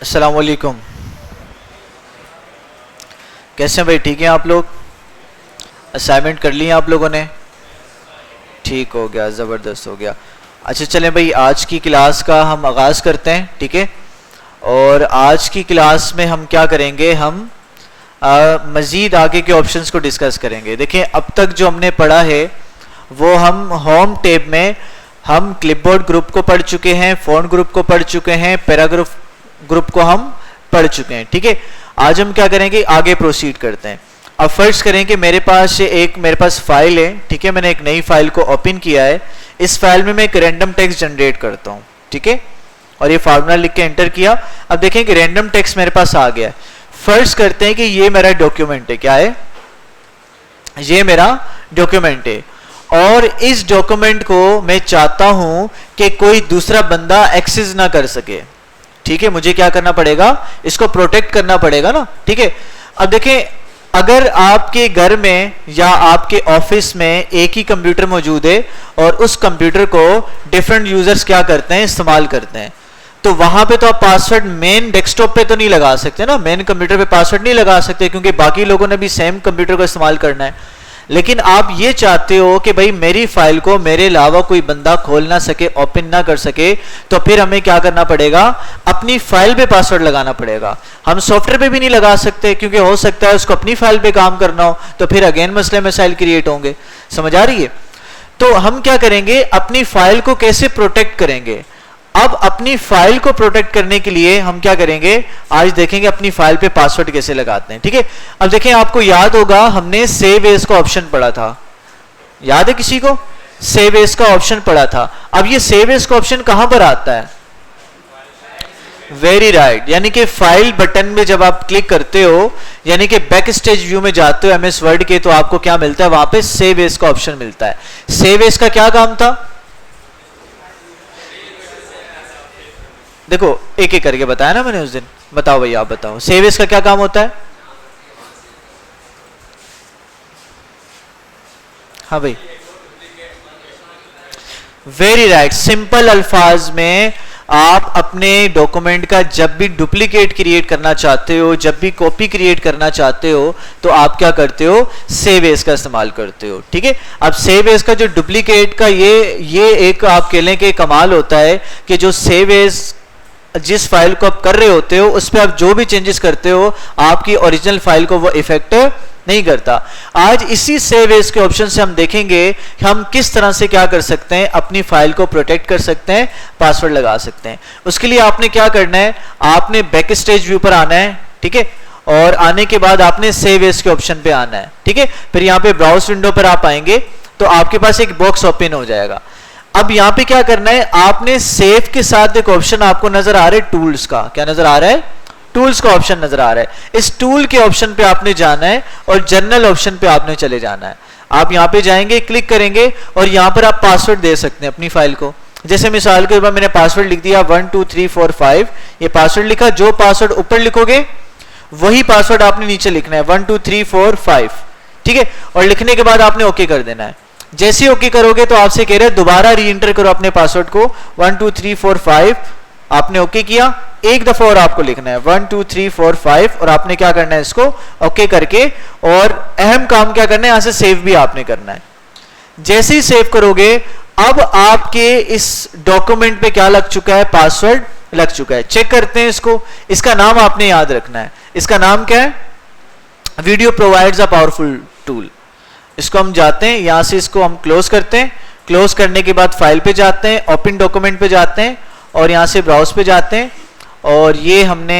अस्सलाम वालेकुम। कैसे हैं भाई? ठीक हैं आप लोग? असाइनमेंट कर लिए आप लोगों ने? ठीक हो गया, ज़बरदस्त हो गया। अच्छा चलें भाई, आज की क्लास का हम आगाज़ करते हैं, ठीक है। और आज की क्लास में हम क्या करेंगे, हम मज़ीद आगे के ऑप्शंस को डिस्कस करेंगे। देखें, अब तक जो हमने पढ़ा है वो हम होम टैब में हम क्लिपबोर्ड ग्रुप को पढ़ चुके हैं, फ़ॉन्ट ग्रुप को पढ़ चुके हैं, पैराग्राफ ग्रुप को हम पढ़ चुके हैं, ठीक है। आज हम क्या करेंगे, आगे प्रोसीड करते हैं। अब फर्स्ट करें कि मेरे पास फाइल है, ठीक है। मैंने एक नई फाइल को ओपन किया है। इस फाइल में मैं एक रैंडम टेक्स्ट जनरेट करता हूँ, ठीक है। और ये फार्मूला लिख के एंटर किया। अब देखें कि रैंडम टेक्स्ट मेरे पास आ गया है। फर्स्ट करते हैं कि ये मेरा डॉक्यूमेंट है, क्या है, ये मेरा डॉक्यूमेंट है। और इस डॉक्यूमेंट को मैं चाहता हूं कि कोई दूसरा बंदा एक्सेस ना कर सके, ठीक है। मुझे क्या करना पड़ेगा, इसको प्रोटेक्ट करना पड़ेगा ना, ठीक है। अब देखें, अगर आपके घर में या आपके ऑफिस में एक ही कंप्यूटर मौजूद है और उस कंप्यूटर को डिफरेंट यूजर्स क्या करते हैं, इस्तेमाल करते हैं, तो वहां पे तो आप पासवर्ड मेन डेस्कटॉप पे तो नहीं लगा सकते ना, मेन कंप्यूटर पे पासवर्ड नहीं लगा सकते, क्योंकि बाकी लोगों ने भी सेम कंप्यूटर को इस्तेमाल करना है। लेकिन आप ये चाहते हो कि भाई मेरी फाइल को मेरे अलावा कोई बंदा खोल ना सके, ओपन ना कर सके, तो फिर हमें क्या करना पड़ेगा, अपनी फाइल पे पासवर्ड लगाना पड़ेगा। हम सॉफ्टवेयर पे भी नहीं लगा सकते, क्योंकि हो सकता है उसको अपनी फाइल पे काम करना हो, तो फिर अगेन मसले मसाइल क्रिएट होंगे। समझ आ रही है? तो हम क्या करेंगे, अपनी फाइल को कैसे प्रोटेक्ट करेंगे। अब अपनी फाइल को प्रोटेक्ट करने के लिए हम क्या करेंगे, आज देखेंगे अपनी फाइल पे पासवर्ड कैसे लगाते हैं, ठीक है। अब देखें, आपको याद होगा हमने सेव एज का ऑप्शन पढ़ा था, याद है किसी को? सेव एज का ऑप्शन पढ़ा था। अब ये सेव एज का ऑप्शन कहां पर आता है? वेरी राइट, यानी कि फाइल बटन में जब आप क्लिक करते हो, यानी कि बैक स्टेज व्यू में जाते हो एमएस वर्ड के, तो आपको क्या मिलता है, वहां पे सेव एज का ऑप्शन मिलता है। सेव एज का क्या काम था, देखो एक एक करके बताया ना मैंने उस दिन। बताओ भैया, आप बताओ, सेव एज का क्या काम होता है? हाँ भाई, वेरी राइट। सिंपल अल्फाज में आप अपने डॉक्यूमेंट का जब भी डुप्लीकेट क्रिएट करना चाहते हो, जब भी कॉपी क्रिएट करना चाहते हो, तो आप क्या करते हो, सेव एज का इस्तेमाल करते हो, ठीक है। अब सेव एज का जो डुप्लीकेट का ये एक आप कह लें कि कमाल होता है कि जो सेव एज जिस फाइल को आप कर रहे होते हो उस पर आप जो भी चेंजेस करते हो, आपकी ओरिजिनल फाइल को वो इफेक्ट नहीं करता। आज इसी सेव एज के ऑप्शन से हम देखेंगे कि हम किस तरह से क्या कर सकते हैं, अपनी फाइल को प्रोटेक्ट कर सकते हैं, पासवर्ड लगा सकते हैं। उसके लिए आपने क्या करना है, आपने बैक स्टेज व्यू पर आना है, ठीक है। और आने के बाद आपने सेव एज के ऑप्शन पे आना है, ठीक है। फिर यहाँ पे ब्राउज विंडो पर आप आएंगे तो आपके पास एक बॉक्स ओपन हो जाएगा। अब यहां पे क्या करना है, आपने सेव के साथ एक ऑप्शन आपको नजर आ रहा है टूल्स का, क्या नजर आ रहा है, टूल्स का ऑप्शन नजर आ रहा है। इस टूल के ऑप्शन पे आपने जाना है और जनरल ऑप्शन पे आपने चले जाना है। आप यहां पे जाएंगे, क्लिक करेंगे और यहां पर आप पासवर्ड दे सकते हैं अपनी फाइल को। जैसे मिसाल के बाद मैंने पासवर्ड लिख दिया 1 2 3 4 5, ये पासवर्ड लिखा। जो पासवर्ड ऊपर लिखोगे वही पासवर्ड आपने नीचे लिखना है, 1 2 3 4 5, ठीक है। और लिखने के बाद आपने ओके कर देना है। जैसे ओके करोगे तो आपसे कह रहे हैं दोबारा री एंटर करो अपने पासवर्ड को, 1 2 3 4 5। आपने ओके किया, एक दफा और आपको लिखना है 1 2 3 4 5, और आपने क्या करना है, इसको ओके करके, और अहम काम क्या करना है, यहां से सेव भी आपने करना है। जैसे ही सेव करोगे, अब आपके इस डॉक्यूमेंट पे क्या लग चुका है, पासवर्ड लग चुका है। चेक करते हैं इसको। इसका नाम आपने याद रखना है। इसका नाम क्या है, video provides a powerful tool. इसको हम जाते हैं, यहां से इसको हम क्लोज करते हैं। क्लोज करने के बाद फाइल पे जाते हैं, ओपन डॉक्यूमेंट पे जाते हैं और यहां से ब्राउज पे जाते हैं। और ये हमने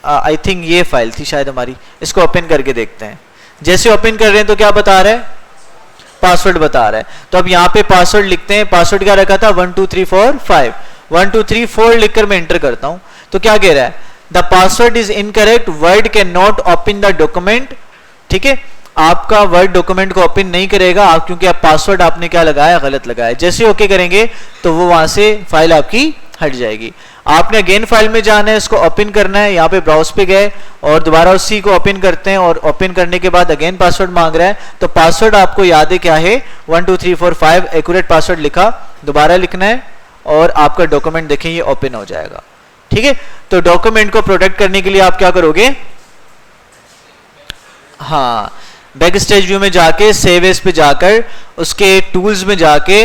आई थिंक ये फाइल थी शायद हमारी, इसको ओपन करके देखते हैं। जैसे ओपन कर रहे हैं तो क्या बता रहा है, पासवर्ड बता रहा है। तो अब यहाँ पे पासवर्ड लिखते हैं। पासवर्ड क्या रखा था, 1 2 3 4 5। 1 2 3 4 लिखकर मैं एंटर करता हूं तो क्या कह रहा है, the password is incorrect, word can not open the document, ठीक है। आपका वर्ड डॉक्यूमेंट को ओपन नहीं करेगा आप, क्योंकि आप पासवर्ड आपने क्या लगाया, गलत लगाया। जैसे ओके करेंगे तो वो वहां से फाइल आपकी हट जाएगी। आपने अगेन फाइल में जाना है, इसको ओपन करना है। यहाँ पे ब्राउज पे गए और दोबारा उसी को ओपन करते हैं, और ओपन करने के बाद अगेन पासवर्ड मांग रहा है। तो पासवर्ड आपको याद है क्या है, 1 2 3 4 5 एक्यूरेट पासवर्ड लिखा, दोबारा लिखना है और आपका डॉक्यूमेंट देखें ये ओपन हो जाएगा। ठीक है, तो डॉक्यूमेंट को प्रोटेक्ट करने के लिए आप क्या करोगे, हाँ, बैक स्टेज व्यू में जाके सेव एज पे जाकर उसके टूल्स में जाके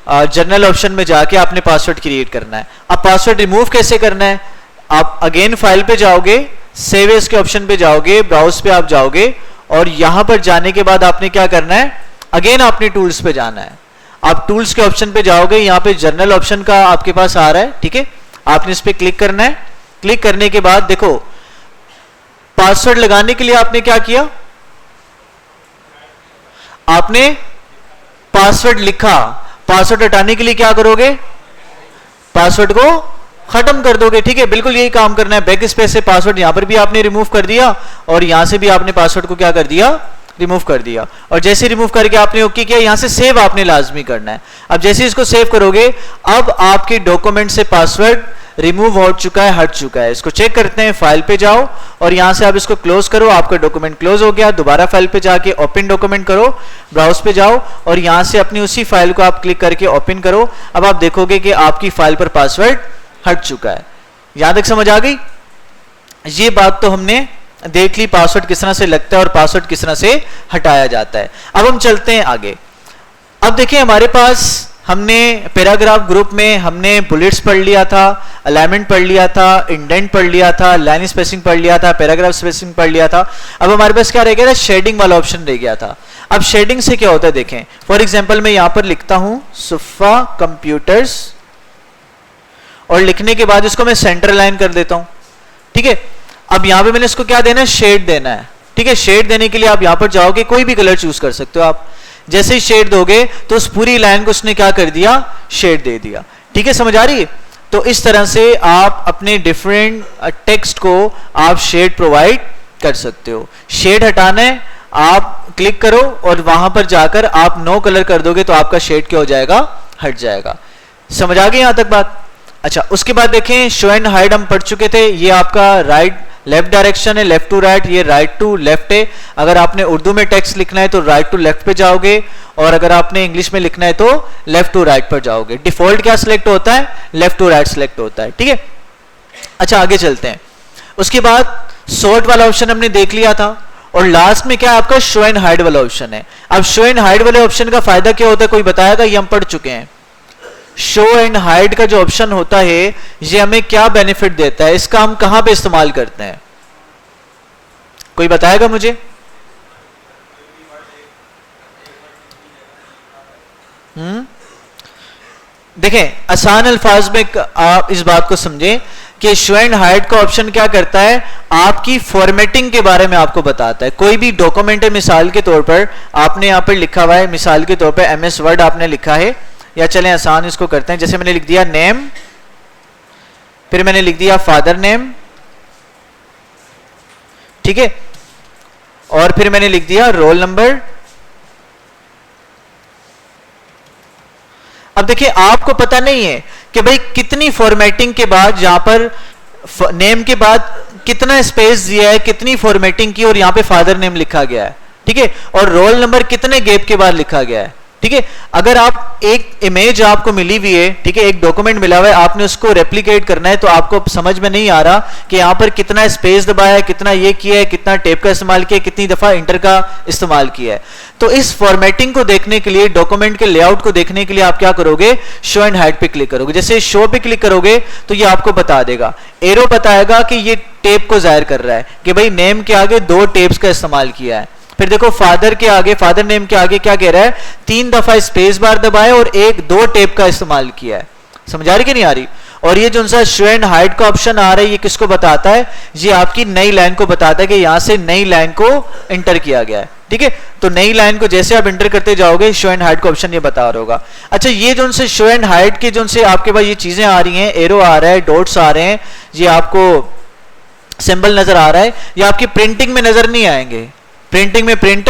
जनरल ऑप्शन में जाके आपने पासवर्ड क्रिएट करना है। अब पासवर्ड रिमूव कैसे करना है, आप अगेन फाइल पे जाओगे, सेव एज के ऑप्शन पे जाओगे, ब्राउज पे आप जाओगे और यहां पर जाने के बाद आपने क्या करना है, अगेन आपने टूल्स पे जाना है। आप टूल्स के ऑप्शन पे जाओगे, यहां पे जनरल ऑप्शन का आपके पास आ रहा है, ठीक है, आपने इस पे क्लिक करना है। क्लिक करने के बाद देखो पासवर्ड लगाने के लिए आपने क्या किया, आपने पासवर्ड लिखा, पासवर्ड हटाने के लिए क्या करोगे, पासवर्ड को खत्म कर दोगे, ठीक है, बिल्कुल यही काम करना है। बैक स्पेस से पासवर्ड यहां पर भी आपने रिमूव कर दिया और यहां से भी आपने पासवर्ड को क्या कर दिया, रिमूव कर दिया। और जैसे रिमूव करके आपने ओके किया, यहां से सेव आपने लाजमी करना है। अब जैसे इसको सेव करोगे, अब आपके डॉक्यूमेंट से पासवर्ड रिमूव हो चुका है, हट चुका है। इसको चेक करते हैं, फाइल पे जाओ और यहां से आप इसको क्लोज करो, आपका डॉक्यूमेंट क्लोज हो गया। दोबारा फाइल पे जाके ओपन डॉक्यूमेंट करो, ब्राउज पे जाओ और यहां से अपनी उसी फाइल को आप क्लिक करके ओपन करो। अब आप देखोगे कि आपकी फाइल पर पासवर्ड हट चुका है। यहां तक समझ आ गई? ये बात तो हमने देख ली, पासवर्ड किस तरह से लगता है और पासवर्ड किस तरह से हटाया जाता है। अब हम चलते हैं आगे। अब देखिए हमारे पास हमने पैराग्राफ ग्रुप में हमने बुलेट्स पढ़ लिया था, अलाइनमेंट पढ़ लिया था, इंडेंट पढ़ लिया था, लाइन स्पेसिंग पढ़ लिया था, पैराग्राफ स्पेसिंग पढ़ लिया था। अब हमारे पास क्या रह गया था, शेडिंग वाला ऑप्शन रह गया था। अब शेडिंग से क्या होता है देखें, फॉर एग्जांपल मैं यहां पर लिखता हूं सुफा कंप्यूटर्स और लिखने के बाद इसको मैं सेंटर लाइन कर देता हूं, ठीक है। अब यहां पे मैंने इसको क्या देना है, शेड देना है, ठीक है। शेड देने के लिए आप यहां पर जाओगे, कोई भी कलर चूज कर सकते हो आप। जैसे ही शेड दोगे तो उस पूरी लाइन को उसने क्या कर दिया, शेड दे दिया, ठीक है, समझ आ रही है? तो इस तरह से आप अपने डिफरेंट टेक्स्ट को आप शेड प्रोवाइड कर सकते हो। शेड हटाना है, आप क्लिक करो और वहां पर जाकर आप नो कलर कर दोगे तो आपका शेड क्या हो जाएगा, हट जाएगा। समझ आ गई यहां तक बात? अच्छा, उसके बाद देखें शो एंड हाइड हम पढ़ चुके थे। ये आपका राइट लेफ्ट डायरेक्शन है, लेफ्ट टू राइट, ये राइट टू लेफ्ट है। अगर आपने उर्दू में टेक्स्ट लिखना है तो राइट टू लेफ्ट पे जाओगे और अगर आपने इंग्लिश में लिखना है तो लेफ्ट टू राइट पर जाओगे। डिफॉल्ट क्या सिलेक्ट होता है, लेफ्ट टू राइट सिलेक्ट होता है, ठीक है। अच्छा आगे चलते हैं। उसके बाद सॉर्ट वाला ऑप्शन हमने देख लिया था और लास्ट में क्या आपका शो एंड हाइड वाला ऑप्शन है। अब शो एंड हाइड वाले ऑप्शन का फायदा क्या होता है, कोई बताएगा? ये हम पढ़ चुके हैं। शो एंड हाइड का जो ऑप्शन होता है ये हमें क्या बेनिफिट देता है, इसका हम कहां पे इस्तेमाल करते हैं, कोई बताएगा मुझे? देखें आसान अल्फाज में आप इस बात को समझें कि शो एंड हाइड का ऑप्शन क्या करता है, आपकी फॉर्मेटिंग के बारे में आपको बताता है। कोई भी डॉक्यूमेंट है, मिसाल के तौर पर आपने यहां पर लिखा हुआ है, मिसाल के तौर पर एमएस वर्ड आपने लिखा है, या चलें आसान इसको करते हैं, जैसे मैंने लिख दिया नेम, फिर मैंने लिख दिया फादर नेम, ठीक है, और फिर मैंने लिख दिया रोल नंबर। अब देखिए आपको पता नहीं है कि भाई कितनी फॉर्मेटिंग के बाद, यहां पर नेम के बाद कितना स्पेस दिया है, कितनी फॉर्मेटिंग की और यहां पे फादर नेम लिखा गया है, ठीक है, और रोल नंबर कितने गैप के बाद लिखा गया है, ठीक है। अगर आप एक इमेज आपको मिली हुई है, ठीक है, एक डॉक्यूमेंट मिला हुआ है, आपने उसको रेप्लिकेट करना है तो आपको समझ में नहीं आ रहा कि यहां पर कितना स्पेस दबाया है, कितना ये किया है, कितना टेप का इस्तेमाल किया है, कितनी दफा इंटर का इस्तेमाल किया है। तो इस फॉर्मेटिंग को देखने के लिए, डॉक्यूमेंट के लेआउट को देखने के लिए आप क्या करोगे, शो एंड हाइड पे क्लिक करोगे। जैसे शो पे क्लिक करोगे तो ये आपको बता देगा, एरो बताएगा कि ये टेप को जाहिर कर रहा है कि भाई नेम के आगे 2 टेप्स का इस्तेमाल किया है। फिर देखो फादर के आगे, फादर नेम के आगे क्या कह रहा है, 3 दफा स्पेस बार दबाया और 1-2 टेप का इस्तेमाल किया है। समझ आ रही कि नहीं आ रही? और ये जो सा शो एंड हाइड का ऑप्शन आ रहा है, ये किसको बताता है, ये आपकी नई लाइन को बताता है कि यहां से नई लाइन को इंटर किया गया है, ठीक है। तो नई लाइन को जैसे आप इंटर करते जाओगे शो एंड हाइड का ऑप्शन ये बता रहा होगा। अच्छा, ये जो से शो एंड हाइड के जो से आपके पास ये चीजें आ रही हैं, एरो आ रहा है, डॉट्स आ रहे हैं, ये आपको सिंबल नजर आ रहा है, ये आपकी प्रिंटिंग में नजर नहीं आएंगे, प्रिंटिंग में प्रिंट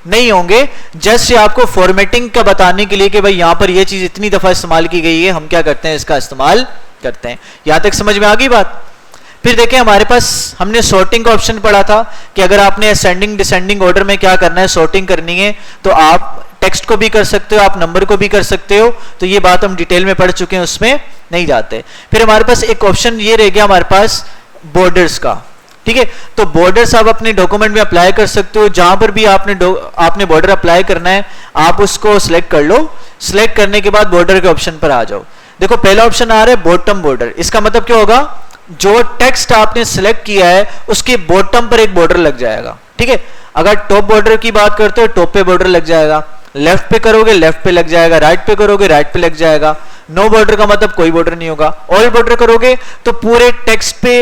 नहीं होंगे। जस्ट ये आपको फॉर्मेटिंग का बताने के लिए कि भाई यहां पर ये चीज इतनी दफा इस्तेमाल की गई है, हम क्या करते हैं, इसका इस्तेमाल करते हैं। यहां तक समझ में आ गई बात? फिर देखें हमारे पास हमने सॉर्टिंग का ऑप्शन पढ़ा था कि अगर आपने असेंडिंग डिसेंडिंग ऑर्डर में क्या करना है, सॉर्टिंग करनी है, तो आप टेक्स्ट को भी कर सकते हो, आप नंबर को भी कर सकते हो। तो ये बात हम डिटेल में पढ़ चुके हैं, उसमें नहीं जाते। फिर हमारे पास एक ऑप्शन ये रह गया हमारे पास बॉर्डर्स का, ठीक है। तो बॉर्डर्स आप अपने डॉक्यूमेंट में अप्लाई कर सकते हो। जहां पर भी आपने बॉर्डर अप्लाई करना है आप उसको सिलेक्ट कर लो। सिलेक्ट करने के बाद बॉर्डर के ऑप्शन पर आ जाओ। देखो पहला ऑप्शन आ रहा है बॉटम बॉर्डर। इसका मतलब क्या होगा, जो टेक्स्ट आपने सिलेक्ट किया है उसके बॉटम पर एक बॉर्डर लग जाएगा, ठीक है। अगर टॉप बॉर्डर की बात करते हो टॉप पे बॉर्डर लग जाएगा, लेफ्ट पे करोगे लेफ्ट पे लग जाएगा, राइट पे करोगे राइट पे लग जाएगा। नो बॉर्डर का मतलब कोई बॉर्डर नहीं होगा। ऑल बॉर्डर करोगे तो पूरे टेक्स्ट पे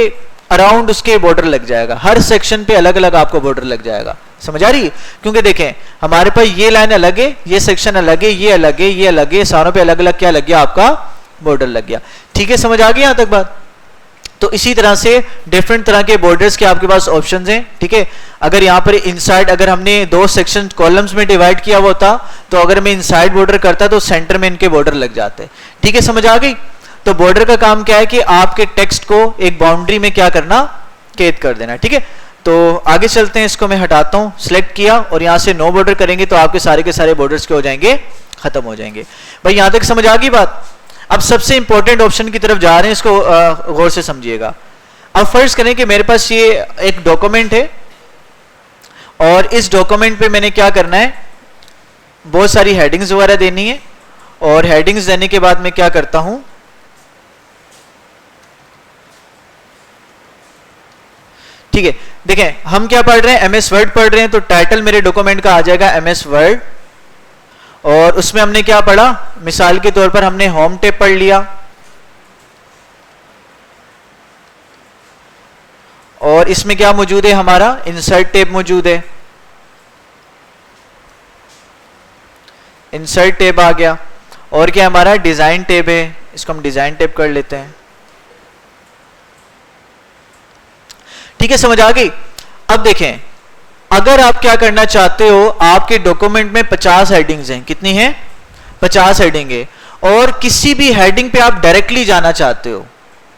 अराउंड उसके बॉर्डर लग जाएगा, हर सेक्शन पे अलग अलग आपको बॉर्डर लग जाएगा। समझ आ रही है? क्योंकि देखें हमारे पास ये लाइन अलग है, ये सेक्शन अलग है, ये अलग है, ये अलग है, सारों पे अलग अलग क्या लग गया, आपका बॉर्डर लग गया। ठीक है, समझ आ गई यहां तक बात? तो इसी तरह से डिफरेंट तरह के बॉर्डर्स के आपके पास ऑप्शंस हैं, ठीक है। अगर यहाँ पर इनसाइड, अगर हमने दो सेक्शन कॉलम्स में डिवाइड किया हुआ होता तो अगर मैं इनसाइड बॉर्डर करता तो सेंटर में इनके बॉर्डर लग जाते। ठीक है, समझ आ गई? तो बॉर्डर का काम क्या है कि आपके टेक्स्ट को एक बाउंड्री में क्या करना, कैद कर देना। ठीक है, तो आगे चलते हैं। इसको मैं हटाता हूं, सिलेक्ट किया और यहां से नो बॉर्डर करेंगे तो आपके सारे के सारे बॉर्डर्स के हो जाएंगे, खत्म हो जाएंगे। भाई यहां तक समझ आ गई बात? अब सबसे इंपॉर्टेंट ऑप्शन की तरफ जा रहे हैं, इसको गौर से समझिएगा। अब फर्ज करें कि मेरे पास ये एक डॉक्यूमेंट है और इस डॉक्यूमेंट पे मैंने क्या करना है, बहुत सारी हेडिंग्स वगैरह देनी है। और हेडिंग्स देने के बाद मैं क्या करता हूं, ठीक है। देखें हम क्या पढ़ रहे हैं, एमएस वर्ड पढ़ रहे हैं। तो टाइटल मेरे डॉक्यूमेंट का आ जाएगा एमएस वर्ड। और उसमें हमने क्या पढ़ा, मिसाल के तौर पर हमने होम टैब पढ़ लिया और इसमें क्या मौजूद है, हमारा इंसर्ट टैब मौजूद है। इंसर्ट टैब आ गया। और क्या हमारा डिजाइन टैब है, इसको हम डिजाइन टैब कर लेते हैं। ठीक है, समझ आ गई? अब देखें अगर आप क्या करना चाहते हो, आपके डॉक्यूमेंट में 50 हेडिंग्स हैं। कितनी हैं? 50 हेडिंग है। और किसी भी हेडिंग पे आप डायरेक्टली जाना चाहते हो,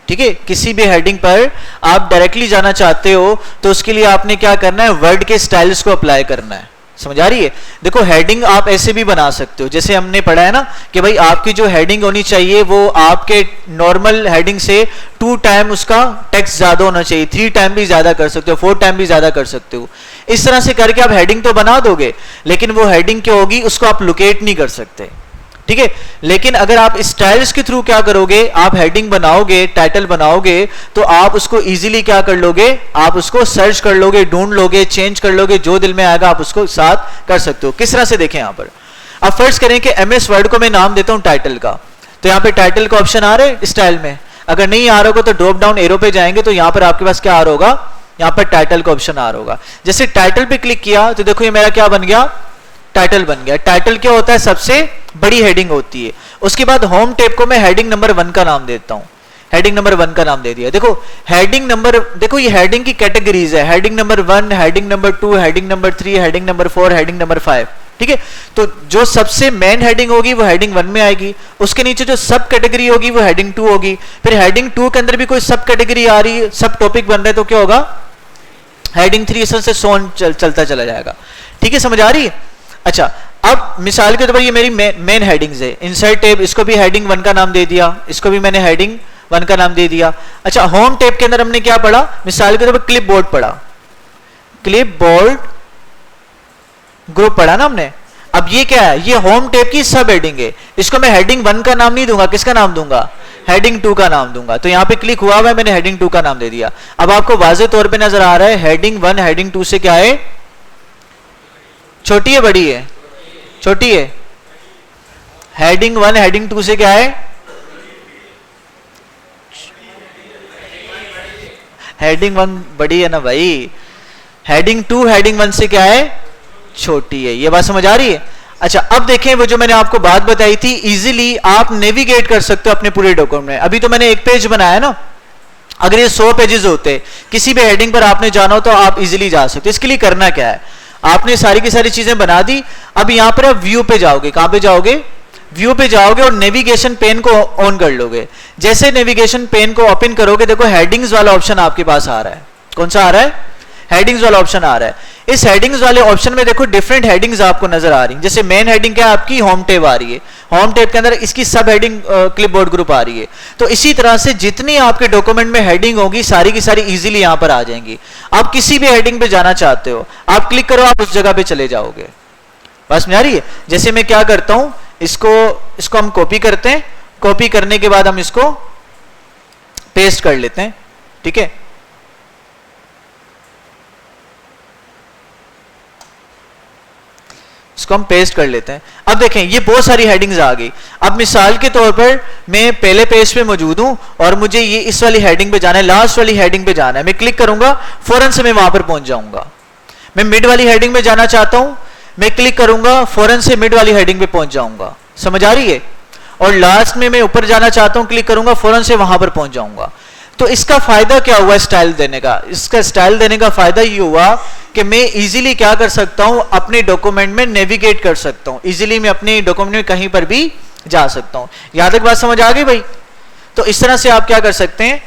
ठीक है, किसी भी हेडिंग पर आप डायरेक्टली जाना चाहते हो तो उसके लिए आपने क्या करना है, वर्ड के स्टाइल्स को अप्लाई करना है। समझ आ रही है? देखो हेडिंग आप ऐसे भी बना सकते हो, जैसे हमने पढ़ा है ना कि भाई आपकी जो हेडिंग होनी चाहिए वो आपके नॉर्मल हेडिंग से 2 टाइम उसका टेक्स्ट ज्यादा होना चाहिए, 3 टाइम भी ज्यादा कर सकते हो, 4 टाइम भी ज्यादा कर सकते हो। इस तरह से करके आप हेडिंग तो बना दोगे, लेकिन वो हेडिंग क्या होगी, उसको आप लोकेट नहीं कर सकते। ठीक है, लेकिन अगर आप स्टाइल्स के थ्रू क्या करोगे, आप हेडिंग बनाओगे, टाइटल बनाओगे, तो आप उसको इजीली क्या कर लोगे, आप उसको सर्च कर लोगे, ढूंढ लोगे, चेंज कर लोगे, जो दिल में आएगा आप उसको साथ कर सकते हो। किस तरह से देखें यहां पर, अब फर्ज करें कि एमएस वर्ड को मैं नाम देता हूं टाइटल का। तो यहां पे टाइटल का ऑप्शन आ रहा है स्टाइल में। अगर नहीं आ रहा होगा तो ड्रॉप डाउन एरो पे जाएंगे तो यहां पर आपके पास क्या आ रहा होगा, यहां पर टाइटल का ऑप्शन आ रहा होगा। जैसे टाइटल पे क्लिक किया तो देखो ये मेरा क्या बन गया, टाइटल बन गया। टाइटल क्या होता है, सबसे बड़ी हेडिंग होती है। उसके बाद होम टैब को मैं हेडिंग नंबर 1 का नाम देता हूं। हेडिंग नंबर 1 का नाम दे दिया। देखो हेडिंग नंबर, देखो ये हेडिंग की कैटेगरीज है, heading number 1, heading number 2, heading number 3, heading number 4, heading number 5। ठीक है, तो जो सबसे मेन हेडिंग होगी वो हेडिंग 1 में आएगी, उसके नीचे जो सब कैटेगरी होगी वो हेडिंग 2 होगी, फिर हेडिंग 2 के अंदर भी कोई सब कैटेगरी आ रही है, सब टॉपिक बन रहे हैं तो क्या होगा, हेडिंग 3 से सोन चलता चला जाएगा। ठीक है, समझ आ रही है? अच्छा, अब मिसाल के तौर पर ये मेरी मेन हेडिंग्स है। इंसर्ट टैब, इसको भी हेडिंग 1 का नाम दे दिया, इसको भी मैंने हेडिंग 1 का नाम दे दिया। अच्छा, होम टैब के अंदर हमने क्या पढ़ा, मिसाल के तौर पर क्लिप बोर्ड पढ़ा, क्लिप बोर्ड ग्रुप पढ़ा ना हमने। अब ये क्या है, ये होम टैब की सब हेडिंग है। इसको मैं हेडिंग 1 का नाम नहीं दूंगा, किसका नाम दूंगा, हेडिंग 2 का नाम दूंगा। तो यहां पे क्लिक हुआ है, मैंने हेडिंग 2 का नाम दे दिया। अब आपको वाज़ेह तौर पे नजर आ रहा है हेडिंग 1 हेडिंग 2 से क्या है, छोटी है बड़ी है, छोटी है। हेडिंग 1 हेडिंग 2 से क्या है, हेडिंग 1 बड़ी है ना भाई, हेडिंग 2 हेडिंग 1 से क्या है, छोटी है। ये बात समझ आ रही है? अच्छा, अब देखें वो जो मैंने आपको बात बताई थी, इजीली आप नेविगेट कर सकते हो अपने पूरे डॉक्यूमेंट में। अभी तो मैंने एक पेज बनाया ना, अगर ये 100 पेजेस होते, किसी भी हेडिंग पर आपने जाना हो तो आप इजीली जा सकते हो। इसके लिए करना क्या है, आपने सारी की सारी चीजें बना दी। अब यहां पर आप व्यू पे जाओगे, कहां पे जाओगे, व्यू पे जाओगे और नेविगेशन पेन को ऑन कर लोगे। जैसे नेविगेशन पेन को ओपन करोगे, देखो हेडिंग्स वाला ऑप्शन आपके पास आ रहा है। कौन सा आ रहा है? हेडिंग्स वाला ऑप्शन आ रहा है। इस हेडिंग्स वाले ऑप्शन में देखो डिफरेंट हेडिंग्स आपको नजर आ रही हैं। जैसे मेन हेडिंग क्या है आपकी? होम टैब आ रही है। होम टैब के अंदर इसकी सब हेडिंग क्लिपबोर्ड ग्रुप आ रही है। तो इसी तरह से जितनी आपके डॉक्यूमेंट में हेडिंग होगी सारी की सारी इजीली यहां पर आ जाएंगी। आप किसी भी हेडिंग पे जाना चाहते हो, आप क्लिक करो, आप उस जगह पे चले जाओगे। बस में आ रही है? जैसे मैं क्या करता हूं, इसको हम कॉपी करते हैं। कॉपी करने के बाद हम इसको पेस्ट कर लेते हैं। ठीक है, इसको हम पेस्ट कर लेते हैं। अब देखें ये बहुत सारी हेडिंग्स आ गई। अब मिसाल के तौर पर मैं पहले पेज पे मौजूद हूं और मुझे ये इस वाली हेडिंग पे जाना है, लास्ट वाली हेडिंग पे जाना है। मैं क्लिक करूंगा, फौरन से मैं वहां पर पहुंच जाऊंगा। मैं मिड वाली हेडिंग में जाना चाहता हूं, मैं क्लिक करूंगा, फौरन से मिड वाली हेडिंग पे पहुंच जाऊंगा। समझ आ रही है? और लास्ट में मैं ऊपर जाना चाहता हूं, क्लिक करूंगा, फौरन से वहां पर पहुंच जाऊंगा। तो इसका फायदा क्या हुआ स्टाइल देने का? इसका स्टाइल देने का फायदा ये हुआ कि मैं इजीली क्या कर सकता हूं, अपने डॉक्यूमेंट में नेविगेट कर सकता हूं। इजीली मैं अपने डॉक्यूमेंट में कहीं पर भी जा सकता हूं। यहां तक बात समझ आ गई भाई? तो इस तरह से आप क्या कर सकते हैं,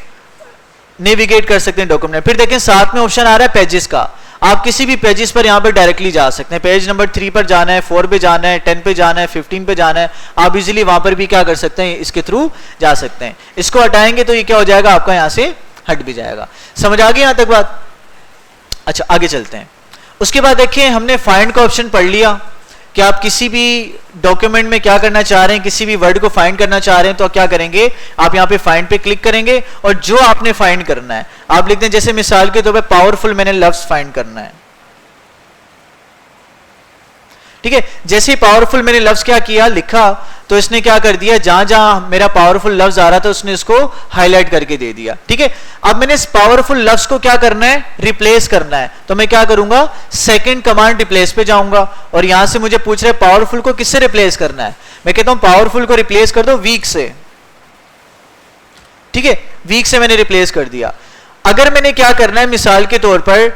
नेविगेट कर सकते हैं डॉक्यूमेंट। फिर देखें साथ में ऑप्शन आ रहा है पेजेस का। आप किसी भी पेजेस पर यहां पर डायरेक्टली जा सकते हैं। पेज नंबर 3 पर जाना है, 4 पे जाना है, 10 पे जाना है, 15 पे जाना है, आप इजीली वहां पर भी क्या कर सकते हैं, इसके थ्रू जा सकते हैं। इसको हटाएंगे तो ये क्या हो जाएगा, आपका यहां से हट भी जाएगा। समझ आ गई यहां तक बात? अच्छा आगे चलते हैं। उसके बाद देखिए हमने फाइंड का ऑप्शन पढ़ लिया कि आप किसी भी डॉक्यूमेंट में क्या करना चाह रहे हैं, किसी भी वर्ड को फाइंड करना चाह रहे हैं तो क्या करेंगे, आप यहां पे फाइंड पे क्लिक करेंगे और जो आपने फाइंड करना है आप लिखते हैं। जैसे मिसाल के तौर पे पावरफुल मैंने लफ्ज फाइंड करना है। ठीक है, जैसे ही पावरफुल मैंने लफ्ज क्या किया, लिखा, तो इसने क्या कर दिया, जहां जहां मेरा पावरफुल लफ्ज आ रहा था उसने इसको हाईलाइट करके दे दिया। ठीक है, अब मैंने इस पावरफुल लफ्ज को क्या करना है, रिप्लेस करना है। तो मैं क्या करूंगा, सेकंड कमांड रिप्लेस पे जाऊंगा और यहां से मुझे पूछ रहे पावरफुल को किससे रिप्लेस करना है। मैं कहता हूं पावरफुल को रिप्लेस कर दो वीक से। ठीक है, वीक से मैंने रिप्लेस कर दिया। अगर मैंने क्या करना है, मिसाल के तौर पर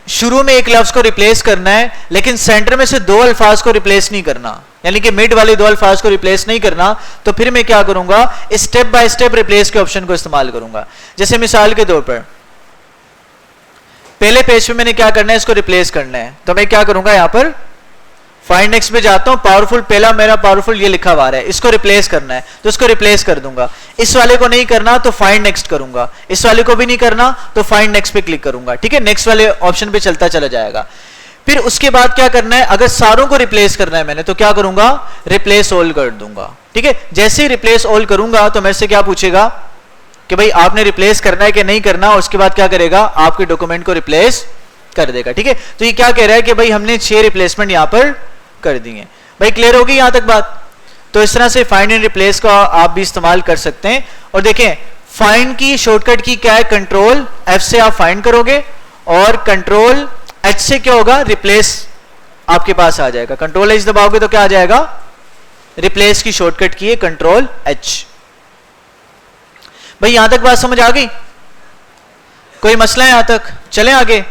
शुरू में एक लफ्ज को रिप्लेस करना है लेकिन सेंटर में से 2 अल्फाज को रिप्लेस नहीं करना, यानी कि मिड वाले 2 अल्फाज को रिप्लेस नहीं करना, तो फिर मैं क्या करूंगा, स्टेप बाय स्टेप रिप्लेस के ऑप्शन को इस्तेमाल करूंगा। जैसे मिसाल के तौर पर पहले पेज पे मैंने क्या करना है, इसको रिप्लेस करना है, तो मैं क्या करूंगा, यहां पर फाइंड नेक्स्ट पे जाता हूं, पावरफुल पहला मेरा पावरफुल ये लिखा हुआ है, इसको रिप्लेस करना है तो इसको रिप्लेस कर दूंगा। इस वाले को नहीं करना तो फाइंड नेक्स्ट करूंगा, इस वाले को भी नहीं करना तो फाइंड नेक्स्ट पे क्लिक करूंगा। ठीक है, नेक्स्ट वाले ऑप्शन पे चलता चला जाएगा। फिर उसके बाद क्या करना है, अगर सारों को रिप्लेस करना है मैंने तो क्या करूंगा, रिप्लेस ऑल कर दूंगा। ठीक है, जैसे ही रिप्लेस ऑल करूंगा तो मेरे से क्या पूछेगा कि भाई आपने रिप्लेस करना है कि नहीं करना, उसके बाद क्या करेगा, आपके डॉक्यूमेंट को रिप्लेस कर देगा। ठीक है, तो ये क्या कह रहा है कि भाई हमने 6 रिप्लेसमेंट यहां पर कर दिए। भाई क्लियर होगी यहां तक बात? तो इस तरह से फाइंड एंड रिप्लेस का आप भी इस्तेमाल कर सकते हैं। और देखें फाइंड की शॉर्टकट की क्या है, कंट्रोल F से आप फाइंड करोगे और कंट्रोल H से क्या होगा, रिप्लेस आपके पास आ जाएगा। कंट्रोल H दबाओगे तो क्या आ जाएगा, रिप्लेस की शॉर्टकट की है कंट्रोल H। भाई यहां तक बात समझ आ गई? कोई मसला है यहां तक? चलें आगे।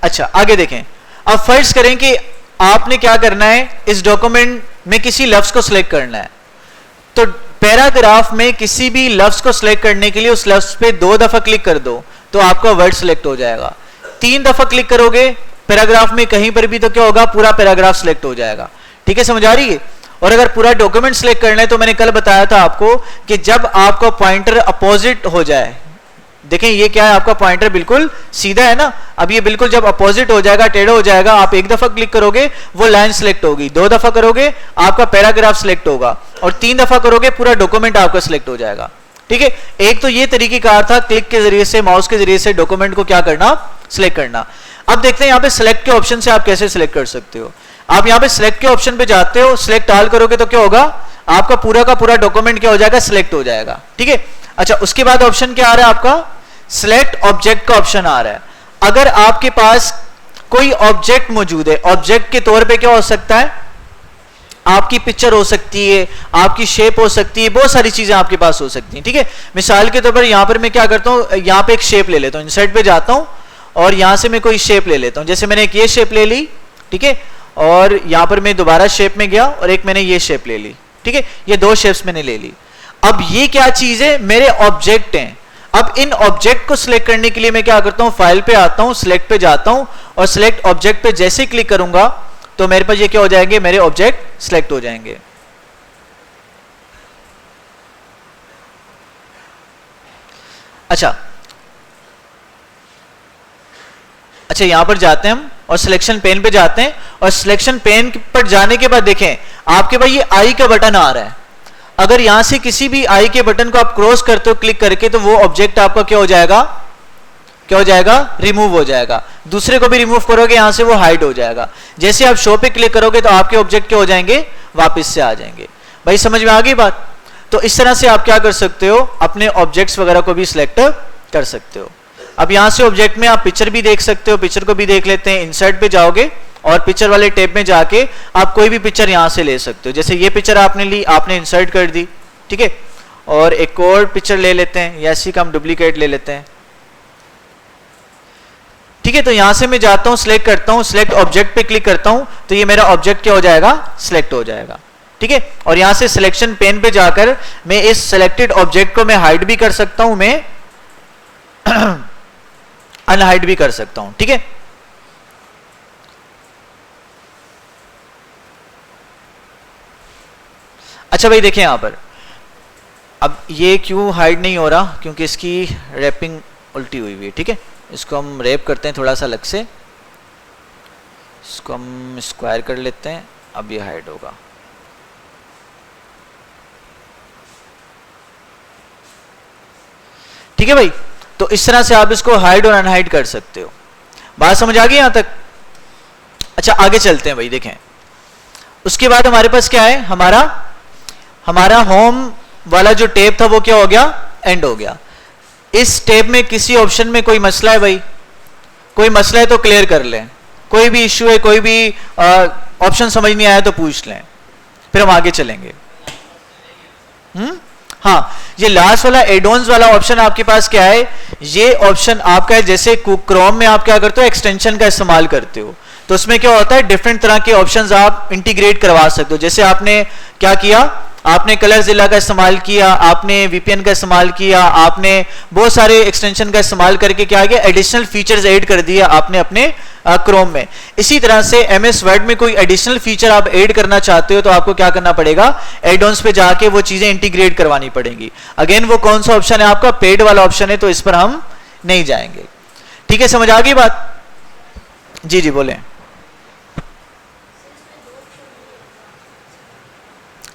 अच्छा आगे देखें। अब फर्ज करें कि आपने क्या करना है, इस डॉक्यूमेंट में किसी लफ्ज को सिलेक्ट करना है, तो पैराग्राफ में किसी भी लफ्ज को सिलेक्ट करने के लिए उस लफ्ज पे 2 दफा क्लिक कर दो तो आपका वर्ड सिलेक्ट हो जाएगा। 3 दफा क्लिक करोगे पैराग्राफ में कहीं पर भी तो क्या होगा, पूरा पैराग्राफ सिलेक्ट हो जाएगा। ठीक है, समझ आ रही है? और अगर पूरा डॉक्यूमेंट सिलेक्ट करना है तो मैंने कल बताया था आपको कि जब आपका पॉइंटर अपोजिट हो जाए, देखें ये क्या है, आपका पॉइंटर बिल्कुल सीधा है ना, अब ये बिल्कुल जब अपोजिट हो जाएगा, टेढ़ा हो जाएगा, आप 1 दफा क्लिक करोगे वो लाइन सिलेक्ट होगी, 2 दफा करोगे आपका पैराग्राफ सिलेक्ट होगा और 3 दफा करोगे पूरा डॉक्यूमेंट आपका सिलेक्ट हो जाएगा। ठीक है, एक तो ये तरीकेकार था क्लिक के जरिए से, माउस के जरिए से डॉक्यूमेंट को क्या करना, सिलेक्ट करना। अब देखते हैं यहाँ पे सिलेक्ट के ऑप्शन से आप कैसे सिलेक्ट कर सकते हो। आप यहाँ पे सिलेक्ट के ऑप्शन पे जाते हो, सिलेक्ट ऑल करोगे तो क्या होगा, आपका पूरा का पूरा डॉक्यूमेंट क्या हो जाएगा, सिलेक्ट हो जाएगा। ठीक है, अच्छा उसके बाद ऑप्शन क्या आ रहा है आपका, सिलेक्ट ऑब्जेक्ट का ऑप्शन आ रहा है। अगर आपके पास कोई ऑब्जेक्ट मौजूद है, ऑब्जेक्ट के तौर पे क्या हो सकता है, आपकी पिक्चर हो सकती है, आपकी शेप हो सकती है, बहुत सारी चीजें आपके पास हो सकती हैं। ठीक है, मिसाल के तौर पर यहां पर मैं क्या करता हूं, यहां पे एक शेप ले लेता हूं, इंसर्ट पे जाता हूं और यहां से मैं कोई शेप ले लेता हूं। जैसे मैंने एक ये शेप ले ली, ठीक है, और यहां पर मैं दोबारा शेप में गया और एक मैंने ये शेप ले ली। ठीक है, ये दो शेप्स मैंने ले ली। अब ये क्या चीज है, मेरे ऑब्जेक्ट हैं। अब इन ऑब्जेक्ट को सिलेक्ट करने के लिए मैं क्या करता हूं, फाइल पे आता हूं, सिलेक्ट पे जाता हूं और सिलेक्ट ऑब्जेक्ट पे जैसे क्लिक करूंगा तो मेरे पास ये क्या हो जाएंगे, मेरे ऑब्जेक्ट सिलेक्ट हो जाएंगे। अच्छा यहां पर जाते हैं हम और सिलेक्शन पेन पे जाते हैं और सिलेक्शन पेन पर जाने के बाद देखें आपके पास ये आई का बटन आ रहा है। अगर यहां से किसी भी आई के बटन को आप क्रॉस करते हो क्लिक करके तो वो ऑब्जेक्ट आपका क्या हो जाएगा, क्या हो जाएगा, रिमूव हो जाएगा। दूसरे को भी रिमूव करोगे यहां से वो हाइड हो जाएगा। जैसे आप शो पे क्लिक करोगे तो आपके ऑब्जेक्ट क्या हो जाएंगे, वापस से आ जाएंगे। भाई समझ में आ गई बात। तो इस तरह से आप क्या कर सकते हो, अपने ऑब्जेक्ट्स वगैरह को भी सिलेक्ट कर सकते हो। अब यहां से ऑब्जेक्ट में आप पिक्चर भी देख सकते हो, पिक्चर को भी देख लेते हैं। इंसर्ट पे जाओगे और पिक्चर वाले टैब में जाके आप कोई भी पिक्चर यहां से ले सकते हो। जैसे ये पिक्चर आपने ली, आपने इंसर्ट कर दी, ठीक है। और एक और पिक्चर ले लेते हैं या इसी का हम डुप्लीकेट ले लेते हैं, ठीक है। तो यहां से मैं जाता हूं, सिलेक्ट करता हूं, सिलेक्ट ऑब्जेक्ट पे क्लिक करता हूं तो ये मेरा ऑब्जेक्ट क्या हो जाएगा, सिलेक्ट हो जाएगा, ठीक है। और यहां से सिलेक्शन पेन पे जाकर मैं इस सिलेक्टेड ऑब्जेक्ट को मैं हाइड भी कर सकता हूं, मैं अनहाइड भी कर सकता हूं, ठीक है। अच्छा भाई देखें यहां पर, अब ये क्यों हाइड नहीं हो रहा, क्योंकि इसकी रैपिंग उल्टी हुई हुई है, ठीक है। इसको हम रैप करते हैं थोड़ा सा अलग से, इसको हम स्क्वायर कर लेते हैं, अब ये हाइड होगा। ठीक है भाई, तो इस तरह से आप इसको हाइड और अनहाइड कर सकते हो। बात समझ आ गई यहां तक। अच्छा आगे चलते हैं भाई, देखें उसके बाद हमारे पास क्या है, हमारा होम वाला जो टैब था वो क्या हो गया, एंड हो गया। इस टैब में किसी ऑप्शन में कोई मसला है भाई, कोई मसला है तो क्लियर कर लें, कोई भी इश्यू है, कोई भी ऑप्शन समझ नहीं आया तो पूछ लें, फिर हम आगे चलेंगे। हाँ, ये लास्ट वाला एडॉन्स वाला ऑप्शन आपके पास क्या है, ये ऑप्शन आपका है। जैसे क्रोम में आप क्या करते हो, एक्सटेंशन का इस्तेमाल करते हो, तो उसमें क्या होता है, डिफरेंट तरह के ऑप्शंस आप इंटीग्रेट करवा सकते हो। जैसे आपने क्या किया, आपने कलरजिला का इस्तेमाल किया, आपने वीपीएन का इस्तेमाल किया, आपने बहुत सारे एक्सटेंशन का इस्तेमाल करके क्या किया, एडिशनल फीचर्स ऐड कर दिया आपने अपने क्रोम में। इसी तरह से एमएस वर्ड में कोई एडिशनल फीचर आप ऐड करना चाहते हो तो आपको क्या करना पड़ेगा, एड-ऑन्स पे जाके वो चीजें इंटीग्रेट करवानी पड़ेंगी। अगेन वो कौन सा ऑप्शन है आपका, पेड वाला ऑप्शन है, तो इस पर हम नहीं जाएंगे। ठीक है, समझ आ गई बात। जी जी बोले,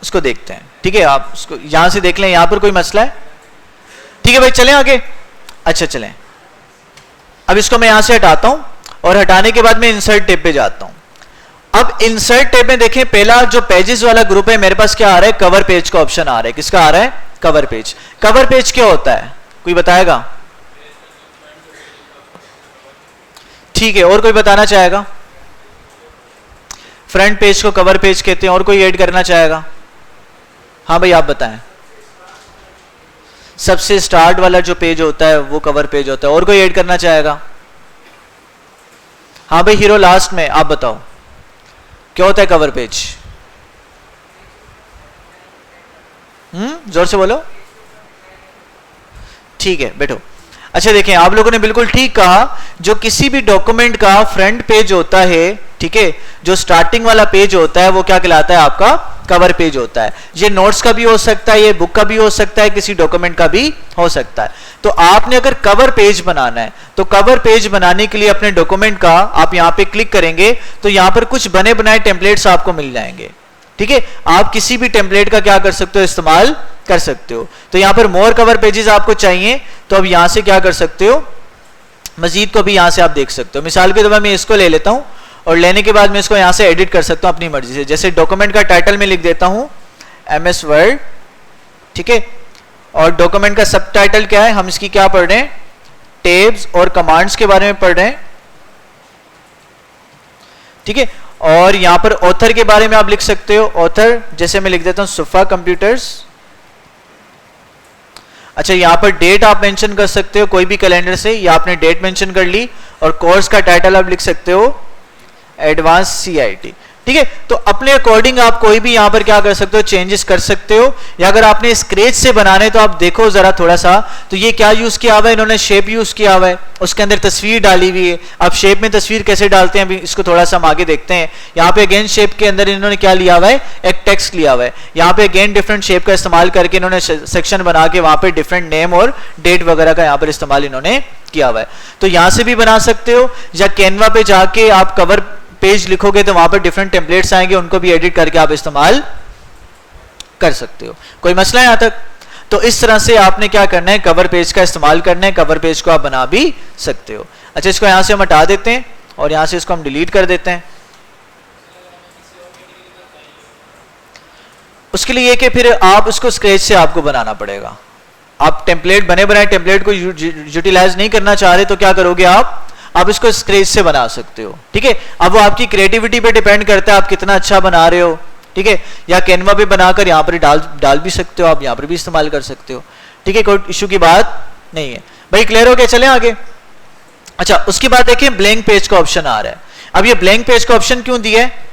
उसको देखते हैं, ठीक है। आप उसको यहां से देख लें, यहां पर कोई मसला है, ठीक है भाई। चलें आगे। अच्छा चलें, अब इसको मैं यहां से हटाता हूं और हटाने के बाद मैं इंसर्ट टैब पे जाता हूं। अब इंसर्ट टैब में देखें, पहला जो पेजेस वाला ग्रुप है मेरे पास क्या आ रहा है, कवर पेज का ऑप्शन आ रहा है। किसका आ रहा है, कवर पेज। कवर पेज क्या होता है, कोई बताएगा? ठीक है, और कोई बताना चाहेगा? फ्रंट पेज को कवर पेज कहते हैं, और कोई ऐड करना चाहेगा? हाँ भाई आप बताएं। सबसे स्टार्ट वाला जो पेज होता है वो कवर पेज होता है, और कोई ऐड करना चाहेगा? हाँ भाई हीरो लास्ट में, आप बताओ क्या होता है कवर पेज? जोर से बोलो। ठीक है बैठो। अच्छा देखें, आप लोगों ने बिल्कुल ठीक कहा, जो किसी भी डॉक्यूमेंट का फ्रंट पेज होता है, ठीक है, जो स्टार्टिंग वाला पेज होता है वो क्या कहलाता है, आपका कवर पेज होता है। ये नोट्स का भी हो सकता है, ये बुक का भी हो सकता है, किसी डॉक्यूमेंट का भी हो सकता है। तो आपने अगर कवर पेज बनाना है तो कवर पेज बनाने के लिए अपने डॉक्यूमेंट का आप यहां पे क्लिक करेंगे तो यहां पर कुछ बने बनाए टेम्पलेट्स आपको मिल जाएंगे, ठीक है। आप किसी भी टेम्पलेट का क्या कर सकते हो, इस्तेमाल कर सकते हो। तो यहां पर मोर कवर पेजेस आपको चाहिए तो अब यहां से क्या कर सकते हो, मजीद को भी यहां से आप देख सकते हो। मिसाल के तौर पर मैं इसको ले लेता हूं और लेने के बाद मैं इसको यहां से एडिट कर सकता हूं अपनी मर्जी से। जैसे डॉक्यूमेंट का टाइटल में लिख देता हूं एमएस वर्ड, ठीक है, और डॉक्यूमेंट का सब टाइटल क्या है, हम इसकी क्या पढ़ रहे हैं, टेब्स और कमांड्स के बारे में पढ़ रहे हैं, ठीक है। और यहां पर ऑथर के बारे में आप लिख सकते हो, ऑथर जैसे मैं लिख देता हूं सुफा कंप्यूटर्स। अच्छा यहां पर डेट आप मेंशन कर सकते हो कोई भी कैलेंडर से, या आपने डेट मेंशन कर ली, और कोर्स का टाइटल आप लिख सकते हो एडवांस सीआईटी। ठीक है। तो अपने अकॉर्डिंग आप कोई भी यहां पर क्या कर सकते हो, चेंजेस कर सकते हो। या अगर आपने स्क्रेच से बनाने तो आप देखो जरा थोड़ा सा, तो ये क्या यूज किया हुआ है, इन्होंने शेप यूज किया हुआ है, उसके अंदर तस्वीर डाली हुई है। अब शेप में तस्वीर कैसे डालते हैं, अभी इसको थोड़ा सा हम आगे देखते हैं। यहाँ पे अगेन शेप के अंदर इन्होंने क्या लिया हुआ है, एक टेक्स्ट लिया हुआ है। यहाँ पे अगेन डिफरेंट शेप का इस्तेमाल करके इन्होंने सेक्शन बना के वहां पे डिफरेंट नेम और डेट वगैरह का यहाँ पर इस्तेमाल इन्होंने किया हुआ है। तो यहां से भी बना सकते हो, या कैनवा पे जाके आप कवर पेज लिखोगे तो वहां पर डिफरेंट टेम्पलेट्स आएंगे, उनको भी एडिट करके आप इस्तेमाल कर सकते हो। कोई मसला है यहां तक? तो इस तरह से आपने क्या करना है, कवर पेज का इस्तेमाल करना है, कवर पेज को आप बना भी सकते हो। अच्छा, इसको यहां से हम हटा देते हैं और यहां से इसको हम डिलीट कर देते हैं। उसके लिए कि फिर आप उसको स्क्रैच से आपको बनाना पड़ेगा। आप टेम्पलेट बने बनाए टेम्पलेट को यूटिलाइज नहीं करना चाह रहे तो क्या करोगे आप इसको स्क्रैच से बना सकते हो। ठीक है, अब वो आपकी क्रिएटिविटी पे डिपेंड करता है आप कितना अच्छा बना रहे हो। ठीक है, या कैनवा पे बनाकर यहां पर डाल भी सकते हो, आप यहां पर भी इस्तेमाल कर सकते हो। ठीक है, कोई इशू की बात नहीं है भाई। क्लियर हो गया? चलें आगे। अच्छा, उसके बाद देखें ब्लैंक पेज का ऑप्शन आ रहा है। अब ये ब्लैंक पेज का ऑप्शन क्यों दिया है,